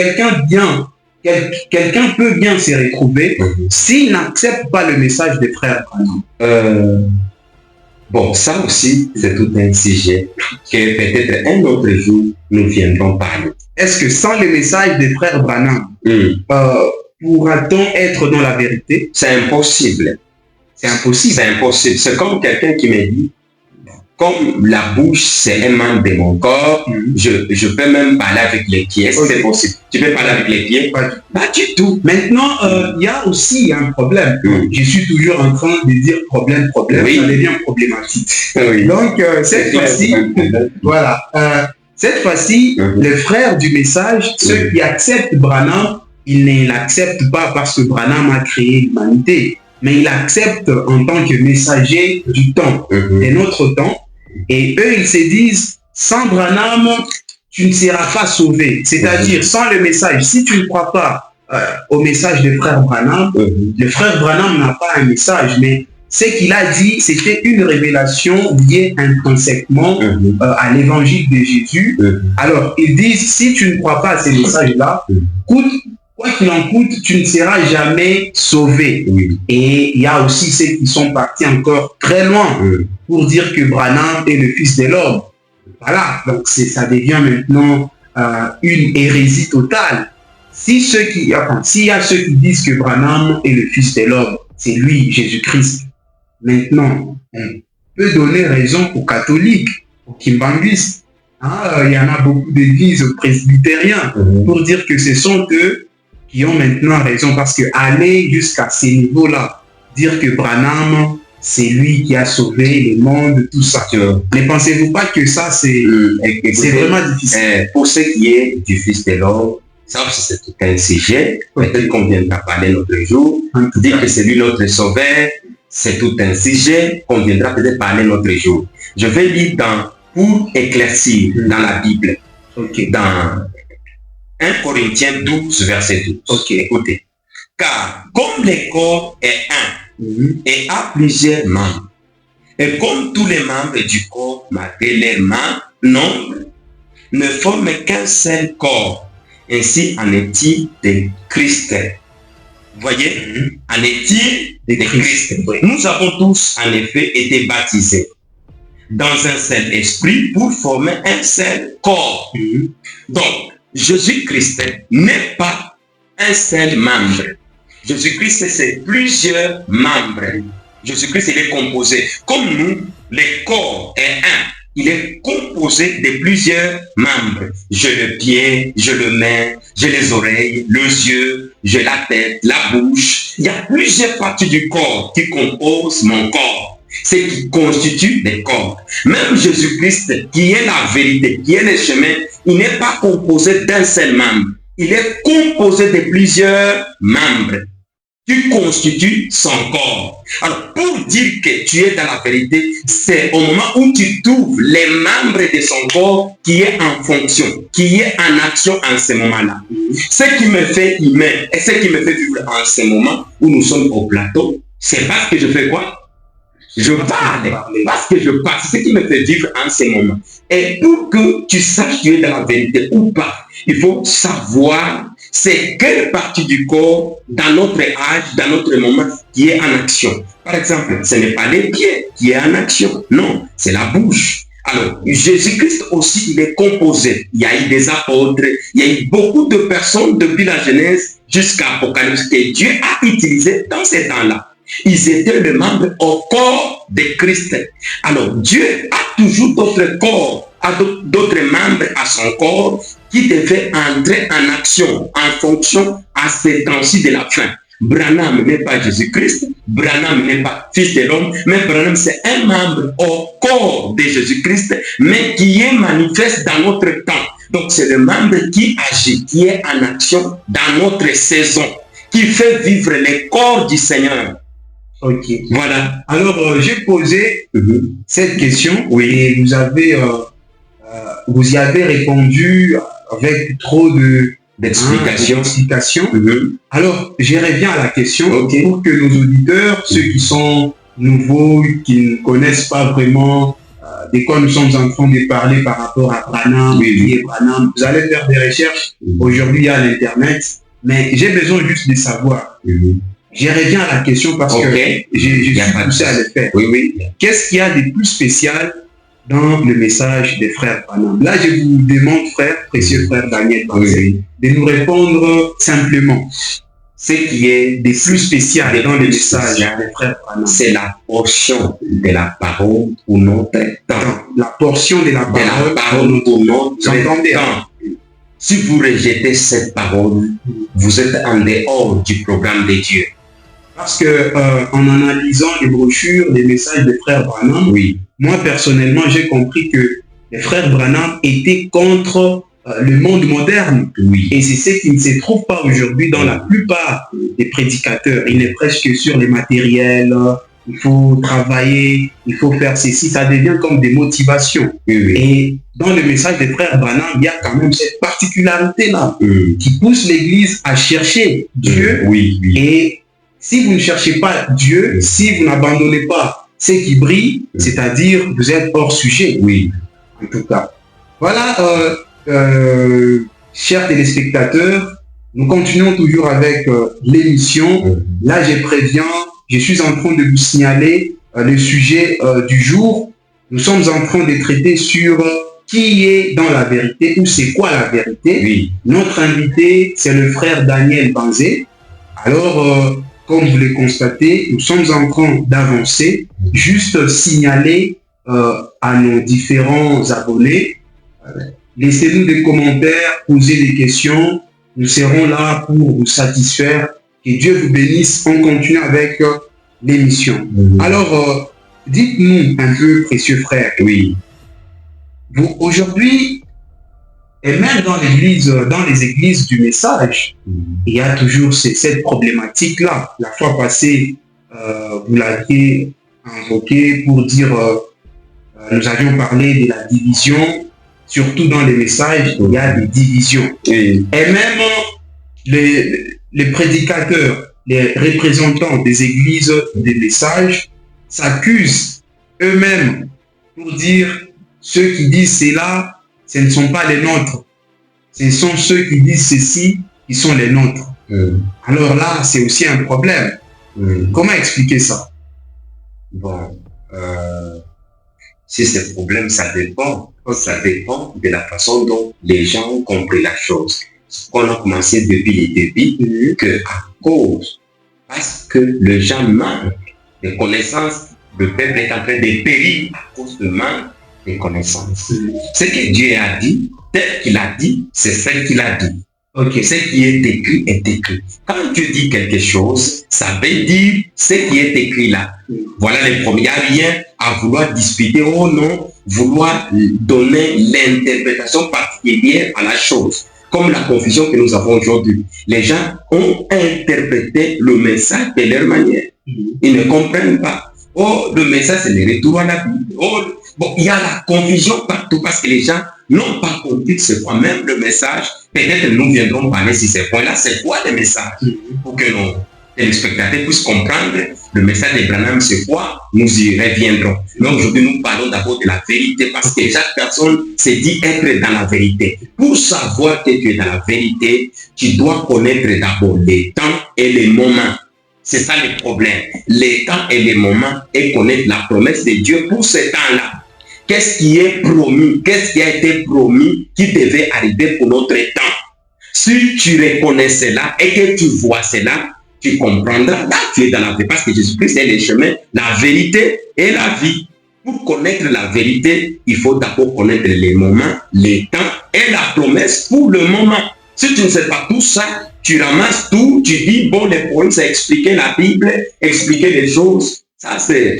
Speaker 1: quelqu'un peut bien se retrouver s'il n'accepte pas le message des frères Branham?
Speaker 2: Bon, ça aussi, c'est tout un sujet que peut-être un autre jour, nous viendrons parler.
Speaker 1: Est-ce que sans le message des frères Branham, pourra-t-on être dans la vérité?
Speaker 2: C'est impossible.
Speaker 1: C'est impossible.
Speaker 2: C'est impossible. C'est comme quelqu'un qui me dit, comme la bouche, c'est un membre de mon corps, je peux même parler avec les pieds. Est-ce que c'est possible? Tu peux parler avec les pieds?
Speaker 1: Pas du tout. Maintenant, il y a aussi un problème. Je suis toujours en train de dire problème, ça devient problématique. Donc, cette fois-ci, voilà. Cette fois-ci, les frères du message, ceux qui acceptent Branham, ils ne l'acceptent pas parce que Branham a créé l'humanité, mais ils l'acceptent en tant que messager du temps, de notre temps. Et eux, ils se disent, sans Branham, tu ne seras pas sauvé. C'est-à-dire, sans le message, si tu ne crois pas au message de frère Branham, le frère Branham n'a pas un message, mais ce qu'il a dit, c'était une révélation liée intrinsèquement à l'évangile de Jésus. Alors, ils disent, si tu ne crois pas à ces messages-là, quoi qu'il en coûte, tu ne seras jamais sauvé. Et il y a aussi ceux qui sont partis encore très loin pour dire que Branham est le fils de l'homme. Voilà, donc ça devient maintenant une hérésie totale. S'il y a ceux qui disent que Branham est le fils de l'homme, c'est lui, Jésus-Christ. Maintenant, on peut donner raison aux catholiques, aux kimbanguistes. Il y en a beaucoup d'églises presbytériens pour dire que ce sont eux qui ont maintenant raison, parce que aller jusqu'à ces niveaux-là, dire que Branham, c'est lui qui a sauvé le monde, tout ça. Ne pensez-vous pas que ça, c'est vraiment difficile?
Speaker 2: Pour ce qui est du Fils de l'homme, ça aussi c'est tout un sujet, peut-être qu'on viendra parler notre jour, dire que c'est lui notre sauveur, c'est tout un sujet qu'on viendra peut-être parler notre jour. Je vais lire pour éclaircir dans la Bible, dans 1 Corinthiens 12, verset 12. Écoutez. Car comme le corps est un et a plusieurs membres, et comme tous les membres du corps, malgré les nombres, ne forment qu'un seul corps, ainsi en est-il de Christ. Voyez, en est-il de Christ. Nous avons tous en effet été baptisés dans un seul esprit pour former un seul corps. Donc, Jésus-Christ n'est pas un seul membre. Jésus-Christ, c'est plusieurs membres. Jésus-Christ, il est composé. Comme nous, le corps est un. Il est composé de plusieurs membres. J'ai le pied, j'ai le main, j'ai les oreilles, les yeux, j'ai la tête, la bouche. Il y a plusieurs parties du corps qui composent mon corps. Ce qui constitue le corps. Même Jésus-Christ, qui est la vérité, qui est le chemin, il n'est pas composé d'un seul membre. Il est composé de plusieurs membres qui constituent son corps. Alors, pour dire que tu es dans la vérité, c'est au moment où tu trouves les membres de son corps qui est en fonction, qui est en action en ce moment-là. Ce qui me fait humain et ce qui me fait vivre en ce moment où nous sommes au plateau, c'est parce que je fais quoi? Je parle, parce que je parle. C'est ce qui me fait vivre en ce moment. Et pour que tu saches tu es dans la vérité ou pas, il faut savoir c'est quelle partie du corps, dans notre âge, dans notre moment, qui est en action. Par exemple, ce n'est pas les pieds qui est en action. Non, c'est la bouche. Alors, Jésus-Christ aussi, il est composé. Il y a eu des apôtres, il y a eu beaucoup de personnes depuis la Genèse jusqu'à Apocalypse que Dieu a utilisé dans ces temps-là. Ils étaient les membres au corps de Christ. Alors, Dieu a toujours d'autres corps, d'autres membres à son corps qui devaient entrer en action, en fonction à ces temps-ci de la fin. Branham n'est pas Jésus-Christ, Branham n'est pas fils de l'homme, mais Branham c'est un membre au corps de Jésus-Christ, mais qui est manifeste dans notre temps. Donc c'est le membre qui agit, qui est en action dans notre saison, qui fait vivre le corps du Seigneur.
Speaker 1: Ok.
Speaker 2: Voilà.
Speaker 1: Alors, j'ai posé cette question et vous y avez répondu avec trop d'explications. Alors, je reviens à la question pour que nos auditeurs, ceux qui sont nouveaux, qui ne connaissent pas vraiment de quoi nous sommes en train de parler par rapport à Branham, Branham, vous allez faire des recherches. Aujourd'hui, il y a l'Internet, mais j'ai besoin juste de savoir. Je reviens à la question parce que je suis poussé à le faire. Qu'est-ce qu'il y a de plus spécial dans le message des frères Branham? Là, je vous demande, frère, précieux frère Daniel Banzé, de nous répondre simplement. Ce qui est de plus spécial dans le message des frères Branham,
Speaker 2: c'est la portion de la parole pour notre temps.
Speaker 1: La portion de la parole
Speaker 2: pour notre temps. Si vous rejetez cette parole, vous êtes en dehors du programme de Dieu.
Speaker 1: Parce que en analysant les brochures, les messages des frères Branham, moi personnellement, j'ai compris que les frères Branham étaient contre le monde moderne. Et c'est ce qui ne se trouve pas aujourd'hui dans la plupart des prédicateurs. Il est presque sur les matériels, il faut travailler, il faut faire ceci, ça devient comme des motivations. Et dans le message des frères Branham, il y a quand même cette particularité-là qui pousse l'Église à chercher Dieu. Et si vous ne cherchez pas Dieu, si vous n'abandonnez pas ce qui brille, c'est-à-dire vous êtes hors sujet. En tout cas. Voilà, chers téléspectateurs, nous continuons toujours avec l'émission. Là, je préviens, je suis en train de vous signaler le sujet du jour. Nous sommes en train de traiter sur qui est dans la vérité ou c'est quoi la vérité. Notre invité, c'est le frère Daniel Banzé. Alors, comme vous le constatez, nous sommes en train d'avancer, juste signaler à nos différents abonnés. Laissez-nous des commentaires, posez des questions. Nous serons là pour vous satisfaire. Que Dieu vous bénisse. On continue avec l'émission. Alors, dites-nous un peu, précieux frère. Vous, aujourd'hui, et même dans les églises du message, il y a toujours cette problématique-là. La fois passée, vous l'aviez invoqué pour dire, nous avions parlé de la division, surtout dans les messages, il y a des divisions. Et même les prédicateurs, les représentants des églises des messages s'accusent eux-mêmes pour dire ceux qui disent cela, ce ne sont pas les nôtres. Ce sont ceux qui disent ceci qui sont les nôtres. Alors là, c'est aussi un problème. Comment expliquer ça?
Speaker 2: Bon, Si ces problèmes, ça dépend de la façon dont les gens ont compris la chose. Ce qu'on a commencé depuis le début, que à cause, parce que les gens manquent de connaissances, le peuple est en train de périr à cause de manque de connaissances. Ce que Dieu a dit, tel qu'il a dit, c'est ce qu'il a dit. Ok, ce qui est écrit est écrit. Quand Dieu dit quelque chose, ça veut dire ce qui est écrit là. Voilà le premier. Il n'y a rien à vouloir discuter, oh non, vouloir donner l'interprétation particulière à la chose. Comme la confusion que nous avons aujourd'hui. Les gens ont interprété le message de leur manière. Ils ne comprennent pas. Oh, le message, c'est le retour à la Bible. Oh, bon, il y a la confusion partout parce que les gens n'ont pas compris ce point. Même le message, peut-être nous viendrons parler sur ces points-là. C'est quoi le message? Pour que nos téléspectateurs puissent comprendre le message de Branham, c'est quoi? Nous y reviendrons. Mais aujourd'hui, nous parlons d'abord de la vérité parce que chaque personne se dit être dans la vérité. Pour savoir que tu es dans la vérité, tu dois connaître d'abord les temps et les moments. C'est ça le problème. Les temps et les moments et connaître la promesse de Dieu pour ce temps-là. Qu'est-ce qui est promis? Qu'est-ce qui a été promis qui devait arriver pour notre temps? Si tu reconnais cela et que tu vois cela, tu comprendras. Là, tu es dans la vie parce que Jésus-Christ est le chemin, la vérité et la vie. Pour connaître la vérité, il faut d'abord connaître les moments, les temps et la promesse pour le moment. Si tu ne sais pas tout ça, tu ramasses tout, tu dis, bon, les problèmes, c'est expliquer la Bible, expliquer les choses. Ça, c'est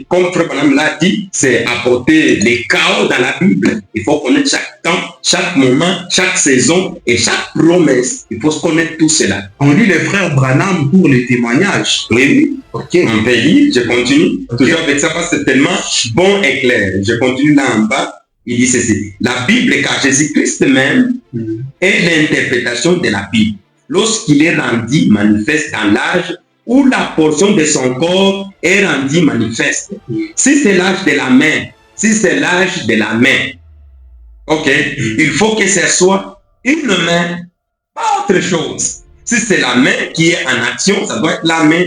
Speaker 2: comme Frère Branham l'a dit, c'est apporter les chaos dans la Bible. Il faut connaître chaque temps, chaque moment, chaque saison et chaque promesse. Il faut se connaître tout cela.
Speaker 1: On lit les frères Branham pour les témoignages.
Speaker 2: Oui. Ok. On peut lire, je continue. Okay. Toujours avec ça, parce que c'est tellement bon et clair. Je continue là en bas. Il dit ceci. La Bible, car Jésus-Christ même, est l'interprétation de la Bible. Lorsqu'il est rendu manifeste dans l'âge où la portion de son corps est rendue manifeste. Si c'est l'âge de la main, ok, il faut que ce soit une main, pas autre chose. Si c'est la main qui est en action, ça doit être la main.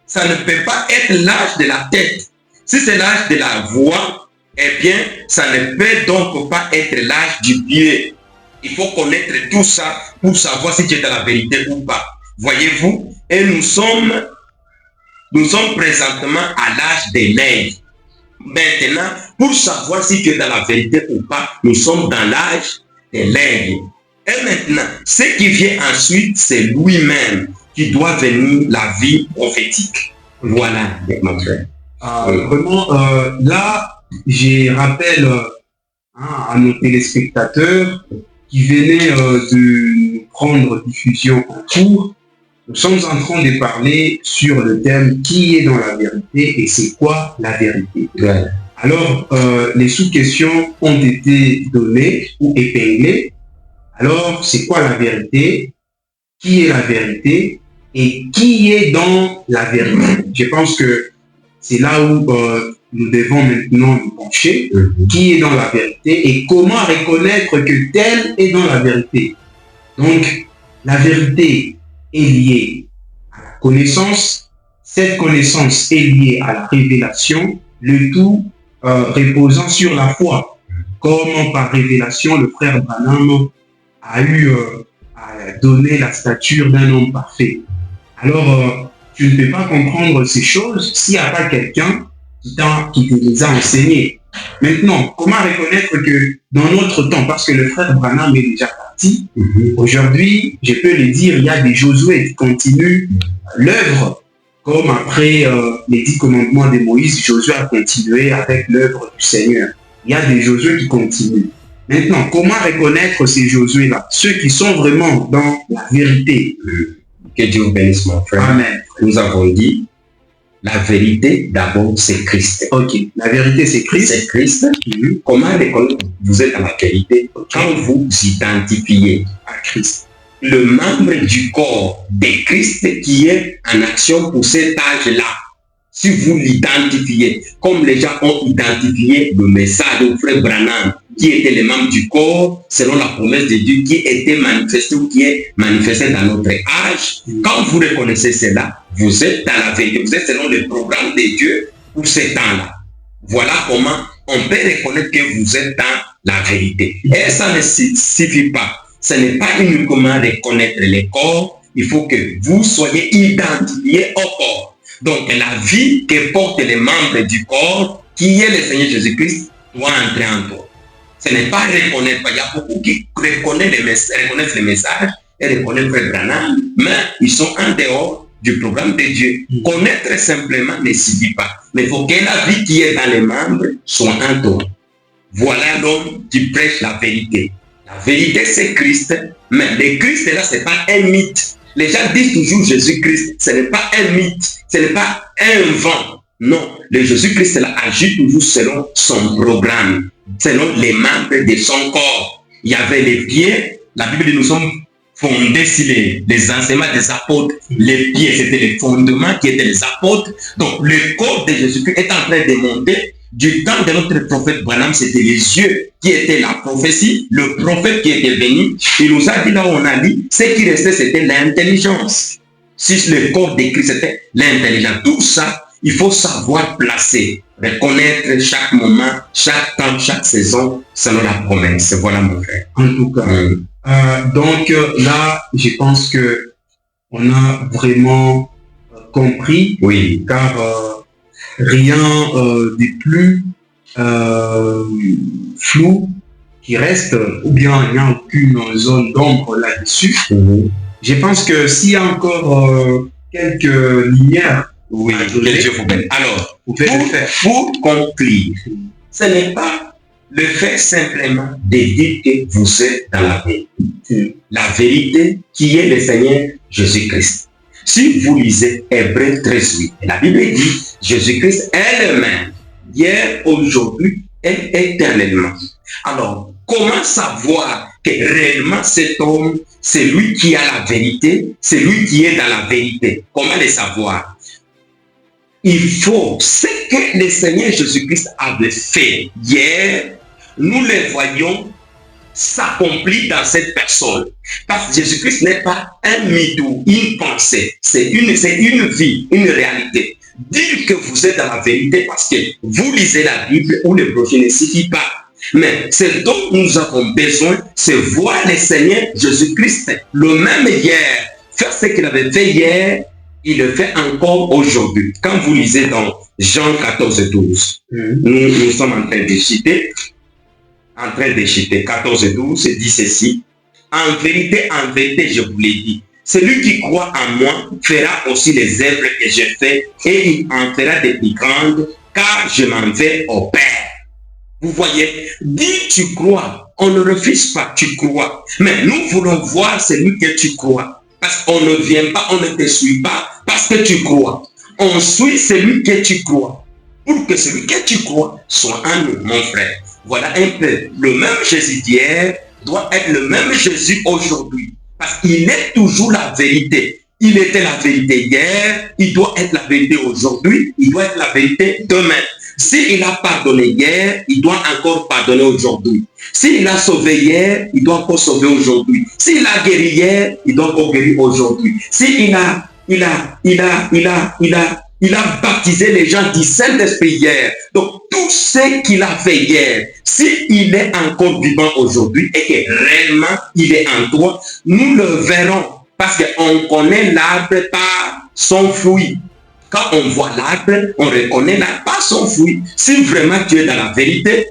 Speaker 2: Ça ne peut pas être l'âge de la tête. Si c'est l'âge de la voix, eh bien, ça ne peut donc pas être l'âge du pied. Il faut connaître tout ça pour savoir si tu es dans la vérité ou pas. Voyez-vous? Et nous sommes présentement à l'âge des lèvres. Maintenant, pour savoir si tu es dans la vérité ou pas, nous sommes dans l'âge des lèvres. Et maintenant, ce qui vient ensuite, c'est lui-même qui doit venir la vie prophétique. Voilà, mon frère.
Speaker 1: Vraiment, là, je rappelle à nos téléspectateurs qui venaient de prendre diffusion en cours, nous sommes en train de parler sur le thème qui est dans la vérité et c'est quoi la vérité.
Speaker 2: Ouais.
Speaker 1: Alors, les sous-questions ont été données ou épinglées. Alors, c'est quoi la vérité? Qui est la vérité? Et qui est dans la vérité? Je pense que c'est là où nous devons maintenant nous pencher. Qui est dans la vérité et comment reconnaître que tel est dans la vérité? Donc, la vérité est liée à la connaissance. Cette connaissance est liée à la révélation, le tout reposant sur la foi. Comme par révélation, le frère Branham a eu à donner la stature d'un homme parfait. Alors, tu ne peux pas comprendre ces choses s'il n'y a pas quelqu'un qui te les a enseignées. Maintenant, comment reconnaître que dans notre temps, parce que le frère Branham est déjà parti, aujourd'hui, je peux le dire, il y a des Josué qui continuent l'œuvre, comme après les 10 commandements de Moïse, Josué a continué avec l'œuvre du Seigneur. Il y a des Josué qui continuent. Maintenant, comment reconnaître ces Josué-là? Ceux qui sont vraiment dans la vérité.
Speaker 2: Que Dieu vous bénisse, mon frère.
Speaker 1: Amen.
Speaker 2: Nous avons dit, la vérité, d'abord, c'est Christ.
Speaker 1: Ok, la vérité, c'est Christ.
Speaker 2: C'est Christ. Comment reconnaître que vous êtes dans la vérité? Quand vous identifiez à Christ, le membre du corps de Christ qui est en action pour cet âge-là. Si vous l'identifiez, comme les gens ont identifié le message du frère Branham, qui était le membre du corps, selon la promesse de Dieu, qui était manifesté ou qui est manifesté dans notre âge, quand vous reconnaissez cela, vous êtes dans la vérité, vous êtes selon le programme de Dieu pour ce temps-là. Voilà comment on peut reconnaître que vous êtes dans la vérité. Et ça ne suffit pas. Ce n'est pas uniquement reconnaître les corps, il faut que vous soyez identifiés au corps. Donc la vie que portent les membres du corps, qui est le Seigneur Jésus-Christ, doit entrer en toi. Ce n'est pas reconnaître. Il y a beaucoup qui reconnaissent les messages et reconnaissent Frère Branham, mais ils sont en dehors du programme de Dieu. Connaître simplement ne suffit pas. Mais il faut que la vie qui est dans les membres soit en toi. Voilà l'homme qui prêche la vérité. La vérité, c'est Christ, mais le Christ, là, ce n'est pas un mythe. Les gens disent toujours Jésus-Christ, ce n'est pas un mythe, ce n'est pas un vent. Non, le Jésus-Christ là, agit toujours selon son programme, selon les membres de son corps. Il y avait les pieds, la Bible dit nous sommes fondés sur les enseignements des apôtres. Les pieds, c'était les fondements qui étaient les apôtres. Donc, le corps de Jésus-Christ est en train de monter. Du temps de notre prophète Branham, c'était les yeux qui étaient la prophétie, le prophète qui était venu. Il nous a dit là où on a dit, ce qui restait, c'était l'intelligence. Si le corps de Christ, c'était l'intelligence. Tout ça, il faut savoir placer, reconnaître chaque moment, chaque temps, chaque saison, selon la promesse. Voilà mon frère.
Speaker 1: En tout cas. Donc là, je pense que on a vraiment compris,
Speaker 2: oui,
Speaker 1: car rien de plus flou qui reste, ou bien il n'y a aucune zone d'ombre là-dessus. Je pense que s'il y a encore quelques lumières,
Speaker 2: oui, alors,
Speaker 1: pour
Speaker 2: conclure, ce n'est pas le fait simplement de dire que vous êtes dans la vérité. La vérité qui est le Seigneur Jésus-Christ. Si vous lisez Hébreux 13:8, la Bible dit Jésus-Christ est le même, hier, aujourd'hui et éternellement. Alors, comment savoir que réellement cet homme, c'est lui qui a la vérité, c'est lui qui est dans la vérité? Comment le savoir? Il faut, ce que le Seigneur Jésus-Christ avait fait hier, nous le voyons s'accomplit dans cette personne. Parce que Jésus-Christ n'est pas un mythe ou une pensée, c'est une vie, une réalité. Dire que vous êtes dans la vérité parce que vous lisez la Bible ou le projet ne suffit pas. Mais ce dont nous avons besoin, c'est voir le Seigneur Jésus-Christ, le même hier. Faire ce qu'il avait fait hier, il le fait encore aujourd'hui. Quand vous lisez dans Jean 14:12, nous sommes en train de citer, 14:12, dit ceci. En vérité, je vous l'ai dit, celui qui croit en moi fera aussi les œuvres que j'ai faites et il en fera des plus grandes, car je m'en vais au Père. Vous voyez, dis tu crois, on ne refuse pas, tu crois. Mais nous voulons voir celui que tu crois. Parce qu'on ne vient pas, on ne te suit pas parce que tu crois. On suit celui que tu crois. Pour que celui que tu crois soit en nous, mon frère. Voilà un peu. Le même Jésus d'hier doit être le même Jésus aujourd'hui. Parce qu'il est toujours la vérité. Il était la vérité hier, il doit être la vérité aujourd'hui, il doit être la vérité demain. S'il a pardonné hier, il doit encore pardonner aujourd'hui. S'il a sauvé hier, il doit encore sauver aujourd'hui. S'il a guéri hier, il doit encore guérir aujourd'hui. S'il a baptisé les gens du Saint-Esprit hier. Donc, tout ce qu'il a fait hier, s'il est encore vivant aujourd'hui et que réellement il est en toi, nous le verrons. Parce qu'on connaît l'arbre par son fruit. Quand on voit l'arbre, on reconnaît l'arbre par son fruit. Si vraiment tu es dans la vérité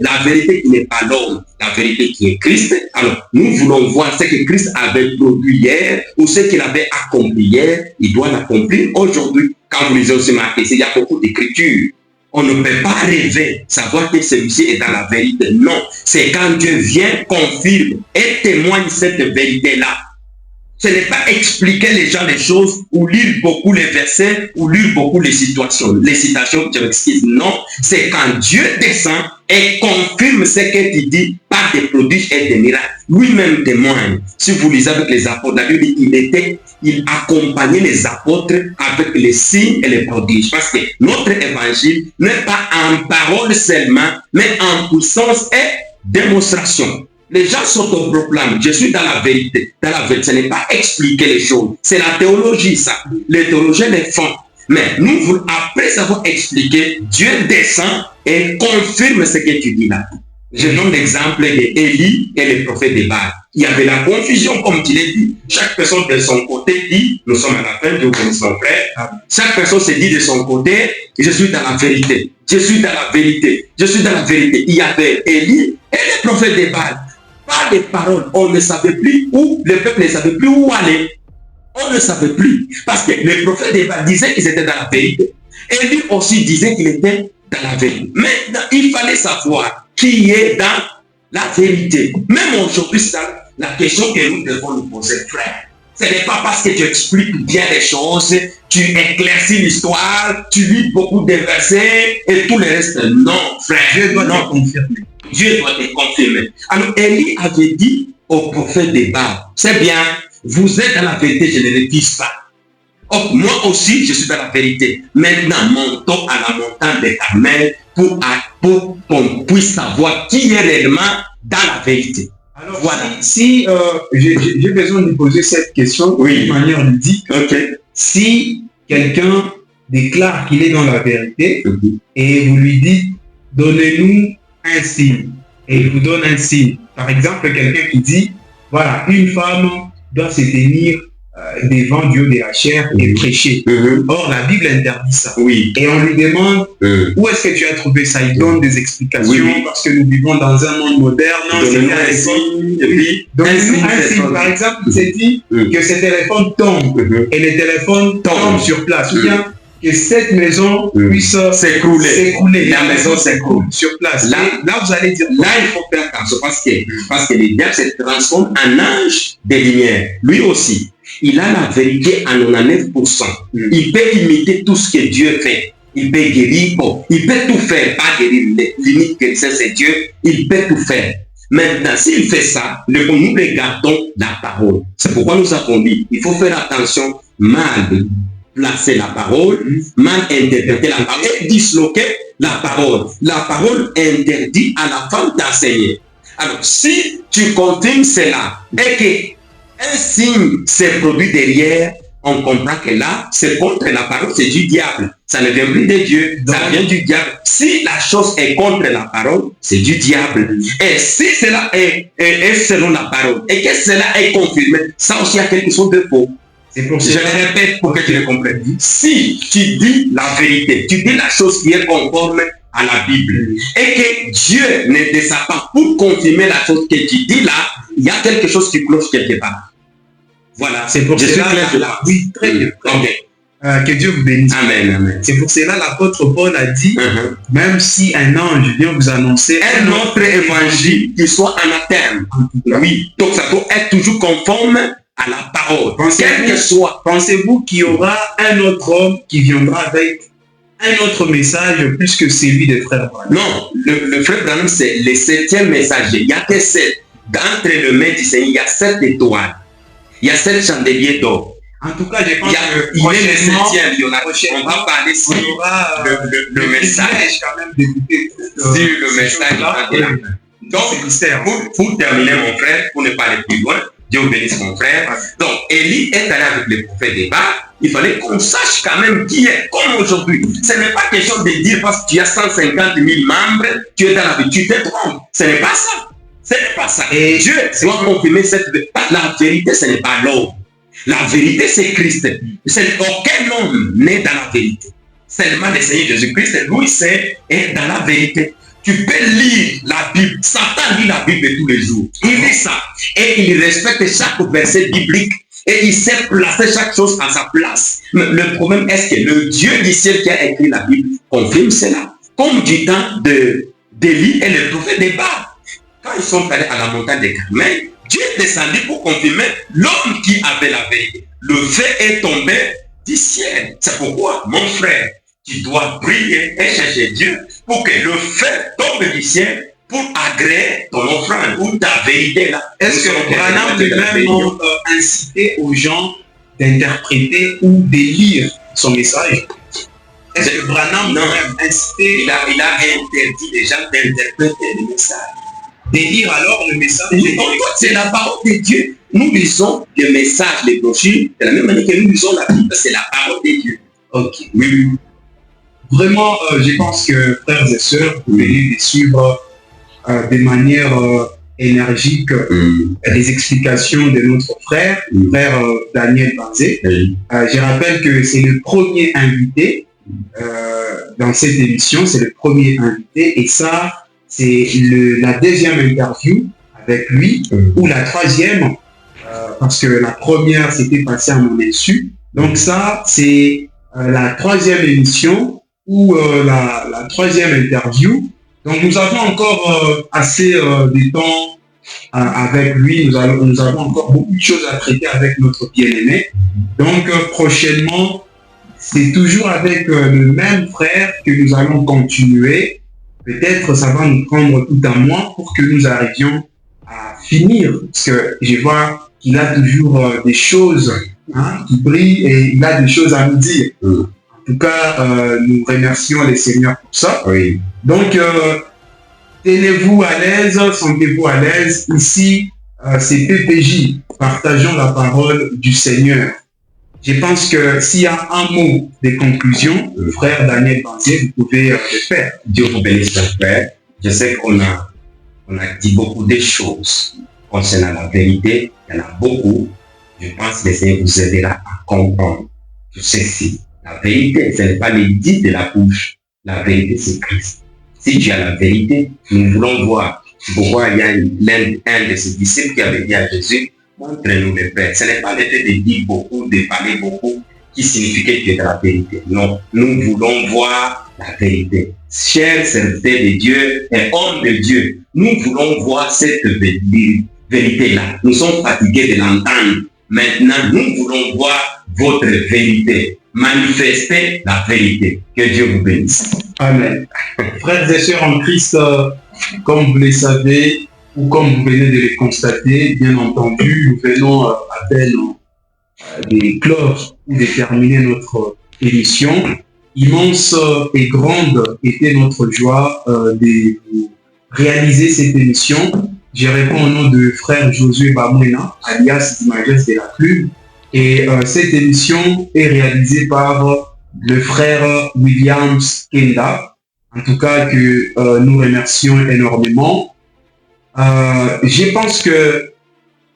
Speaker 2: qui n'est pas l'homme, la vérité qui est Christ, alors nous voulons voir ce que Christ avait produit hier ou ce qu'il avait accompli hier, il doit l'accomplir aujourd'hui. Quand vous lisez aussi marqué, il y a beaucoup d'écritures. On ne peut pas rêver, savoir que celui-ci est dans la vérité. Non, c'est quand Dieu vient, confirme et témoigne cette vérité-là. Ce n'est pas expliquer les gens les choses ou lire beaucoup les versets ou lire beaucoup les citations, je m'excuse. Non, c'est quand Dieu descend et confirme ce qu'il dit par des prodiges et des miracles. Lui-même témoigne. Si vous lisez avec les apôtres, la Bible dit il accompagnait les apôtres avec les signes et les prodiges. Parce que notre évangile n'est pas en parole seulement, mais en puissance et démonstration. Les gens s'autoproclament, je suis dans la vérité. Dans la vérité, ce n'est pas expliquer les choses. C'est la théologie, ça. Les théologiens les font. Mais nous, après avoir expliqué, Dieu descend et confirme ce que tu dis là. Je donne l'exemple d'Élie et les prophètes de Baal. Il y avait la confusion, comme tu l'as dit. Chaque personne de son côté dit, nous sommes à la fin, Dieu bénisse mon frère. Chaque personne se dit de son côté, je suis dans la vérité. Je suis dans la vérité. Je suis dans la vérité. Il y avait Élie et les prophètes de Baal. Pas de paroles. On ne savait plus où, le peuple ne savait plus où aller. On ne savait plus. Parce que les prophètes de Baal disaient qu'ils étaient dans la vérité. Élie aussi disait qu'il était dans la vérité. Maintenant, il fallait savoir qui est dans la vérité. Même aujourd'hui, c'est la question que nous devons nous poser, frère. Ce n'est pas parce que tu expliques bien les choses, tu éclaircis l'histoire, tu lis beaucoup de versets et tout le reste. Non, frère.
Speaker 1: Dieu doit te confirmer.
Speaker 2: Dieu doit te confirmer. Alors, Élie avait dit au prophète de Baal, c'est bien, vous êtes dans la vérité, je ne le dis pas. Oh, moi aussi, je suis dans la vérité. Maintenant, montons à la montagne de Carmel pour qu'on puisse savoir qui est réellement dans la vérité.
Speaker 1: Alors, voilà. Si j'ai besoin de poser cette question de manière ludique, si quelqu'un déclare qu'il est dans la vérité et vous lui dites, donnez-nous un signe, et il vous donne un signe. Par exemple, quelqu'un qui dit, voilà, une femme doit se tenir devant Dieu de la chair et prêcher. Or, la Bible interdit ça. Et on lui demande où est-ce que tu as trouvé ça. Il donne des explications parce que nous vivons dans un monde moderne. Donc, un signe. Par exemple, il s'est dit que ce téléphone tombe et le téléphone tombe sur place. Ou bien que cette maison puisse s'écrouler.
Speaker 2: La maison s'écroule
Speaker 1: sur place.
Speaker 2: Là, vous allez dire, là, il faut faire attention parce que le diable se transforme en ange de lumière. Lui aussi. Il a la vérité à 99%. Il peut imiter tout ce que Dieu fait. Il peut guérir, il peut tout faire, pas guérir, limite que c'est Dieu, il peut tout faire. Maintenant, s'il fait ça, nous regardons la parole. C'est pourquoi nous avons dit, il faut faire attention, mal placer la parole, mal interpréter la parole et disloquer la parole. La parole interdit à la femme d'enseigner. Alors, si tu continues cela et que un signe se produit derrière, on comprend que là, c'est contre la parole, c'est du diable. Ça ne vient plus de Dieu, ça vient du diable. Si la chose est contre la parole, c'est du diable. Et si cela est selon la parole, et que cela est confirmé, ça aussi a quelque chose de faux. Je le répète pour que tu le comprennes. Si tu dis la vérité, tu dis la chose qui est conforme à la Bible, et que Dieu ne descend pas pour confirmer la chose que tu dis là, il y a quelque chose qui cloche quelque part. Voilà.
Speaker 1: C'est pour cela. Oui, très bien. Que Dieu vous bénisse.
Speaker 2: Amen, amen.
Speaker 1: C'est pour cela l'apôtre Paul a dit, même si un ange vient vous annoncer
Speaker 2: un autre évangile qui soit anathème. Oui. Donc ça doit être toujours conforme à la parole.
Speaker 1: Pensez-vous qu'il y aura un autre homme qui viendra avec un autre message plus que celui des frères Branham?
Speaker 2: Non, le frère Branham, c'est le 7e messager. Il y a que 7. D'entre le maître du Seigneur, il y a 7 étoiles. Il y a 7 chandeliers d'or.
Speaker 1: En tout cas, je pense
Speaker 2: qu'il est le 7e. On va parler sur le message.
Speaker 1: Quand même d'écouter
Speaker 2: sur le message. Donc, pour terminer, mon frère, pour ne pas aller plus loin, Dieu bénisse mon frère. Donc, Élie est allé avec les prophètes des Baal. Il fallait qu'on sache quand même qui est, comme aujourd'hui. Ce n'est pas question de dire parce que tu as 150 000 membres, tu es dans la vie, tu te trompes. Ce n'est pas ça. Ce n'est pas ça. Et Dieu doit confirmer cette vérité. La vérité, ce n'est pas l'homme. La vérité, c'est Christ. Aucun homme n'est dans la vérité. Seulement le Seigneur Jésus-Christ, lui, est dans la vérité. Tu peux lire la Bible. Satan lit la Bible tous les jours. Il lit ça. Et il respecte chaque verset biblique. Et il sait placer chaque chose à sa place. Mais le problème est que le Dieu du ciel qui a écrit la Bible confirme cela. Comme du temps d'Élie et le prophète des Baal. Quand ils sont allés à la montagne de Carmel, Dieu est descendu pour confirmer l'homme qui avait la vérité. Le fait est tombé du ciel. C'est pourquoi, mon frère, tu dois prier et chercher Dieu pour que le fait tombe du ciel pour agréer ton offrande ou ta vérité là.
Speaker 1: Est-ce que Branham lui-même a incité aux gens d'interpréter ou de lire son message? Est-ce que Branham a incité,
Speaker 2: il a interdit les gens d'interpréter le message?
Speaker 1: De lire alors le message?
Speaker 2: C'est la parole de Dieu. Nous lisons le message, les brochures, de la même manière que nous lisons la Bible, c'est la parole de Dieu.
Speaker 1: Ok.
Speaker 2: Oui.
Speaker 1: vraiment, je pense que frères et sœurs, vous venez de suivre de manière énergique les explications de notre frère Daniel Banzé. Je rappelle que c'est le premier invité dans cette émission, c'est le premier invité, et ça, c'est la deuxième interview avec lui, ou la troisième, parce que la première s'était passée à mon insu. Donc ça, c'est la troisième émission ou la troisième interview. Donc nous avons encore assez de temps avec lui. Nous avons encore beaucoup de choses à traiter avec notre bien-aimé. Donc prochainement, c'est toujours avec le même frère que nous allons continuer. Peut-être ça va nous prendre tout un mois pour que nous arrivions à finir. Parce que je vois qu'il a toujours des choses qui brillent et il a des choses à nous dire. En tout cas, nous remercions les seigneurs pour ça.
Speaker 2: Oui.
Speaker 1: Donc, tenez-vous à l'aise, sentez-vous à l'aise. Ici, c'est PPJ. Partageons la parole du Seigneur. Je pense que s'il y a un mot de conclusion, le frère Daniel Banzé, vous pouvez le faire.
Speaker 2: Dieu vous bénisse, mon frère. Je sais qu'on a dit beaucoup de choses concernant la vérité. Il y en a beaucoup. Je pense que le Seigneur vous aidera à comprendre tout ceci. La vérité, ce n'est pas les dits de la bouche. La vérité, c'est Christ. Si tu as la vérité, nous voulons voir. Pourquoi il y a un de ses disciples qui avait dit à Jésus, montre-nous le Père. Ce n'est pas le fait de dire beaucoup, de parler beaucoup, qui signifie que tu es dans la vérité. Non, nous voulons voir la vérité. Chers serviteurs de Dieu et hommes de Dieu, nous voulons voir cette vérité-là. Nous sommes fatigués de l'entendre. Maintenant, nous voulons voir votre vérité. Manifestez la vérité. Que Dieu vous bénisse.
Speaker 1: Amen. Frères et sœurs en Christ, comme vous le savez, ou comme vous venez de le constater, bien entendu, nous venons à peine de clore ou de terminer notre émission. Immense et grande était notre joie de réaliser cette émission. Je réponds au nom de frère Josué Bamouena, alias Images de la Plume. Et cette émission est réalisée par le frère Williams Kenda. En tout cas, que nous remercions énormément. Je pense que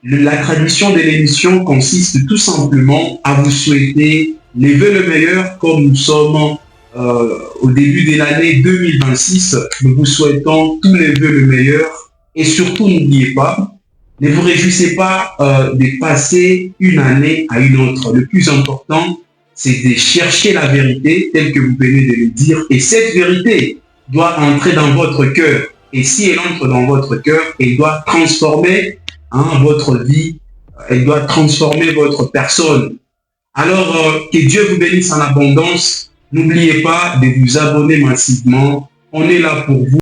Speaker 1: la tradition de l'émission consiste tout simplement à vous souhaiter les vœux le meilleur, comme nous sommes au début de l'année 2026. Nous vous souhaitons tous les vœux le meilleur. Et surtout, n'oubliez pas, ne vous réjouissez pas de passer une année à une autre. Le plus important, c'est de chercher la vérité, telle que vous venez de le dire. Et cette vérité doit entrer dans votre cœur. Et si elle entre dans votre cœur, elle doit transformer votre vie, elle doit transformer votre personne. Alors, que Dieu vous bénisse en abondance. N'oubliez pas de vous abonner massivement. On est là pour vous.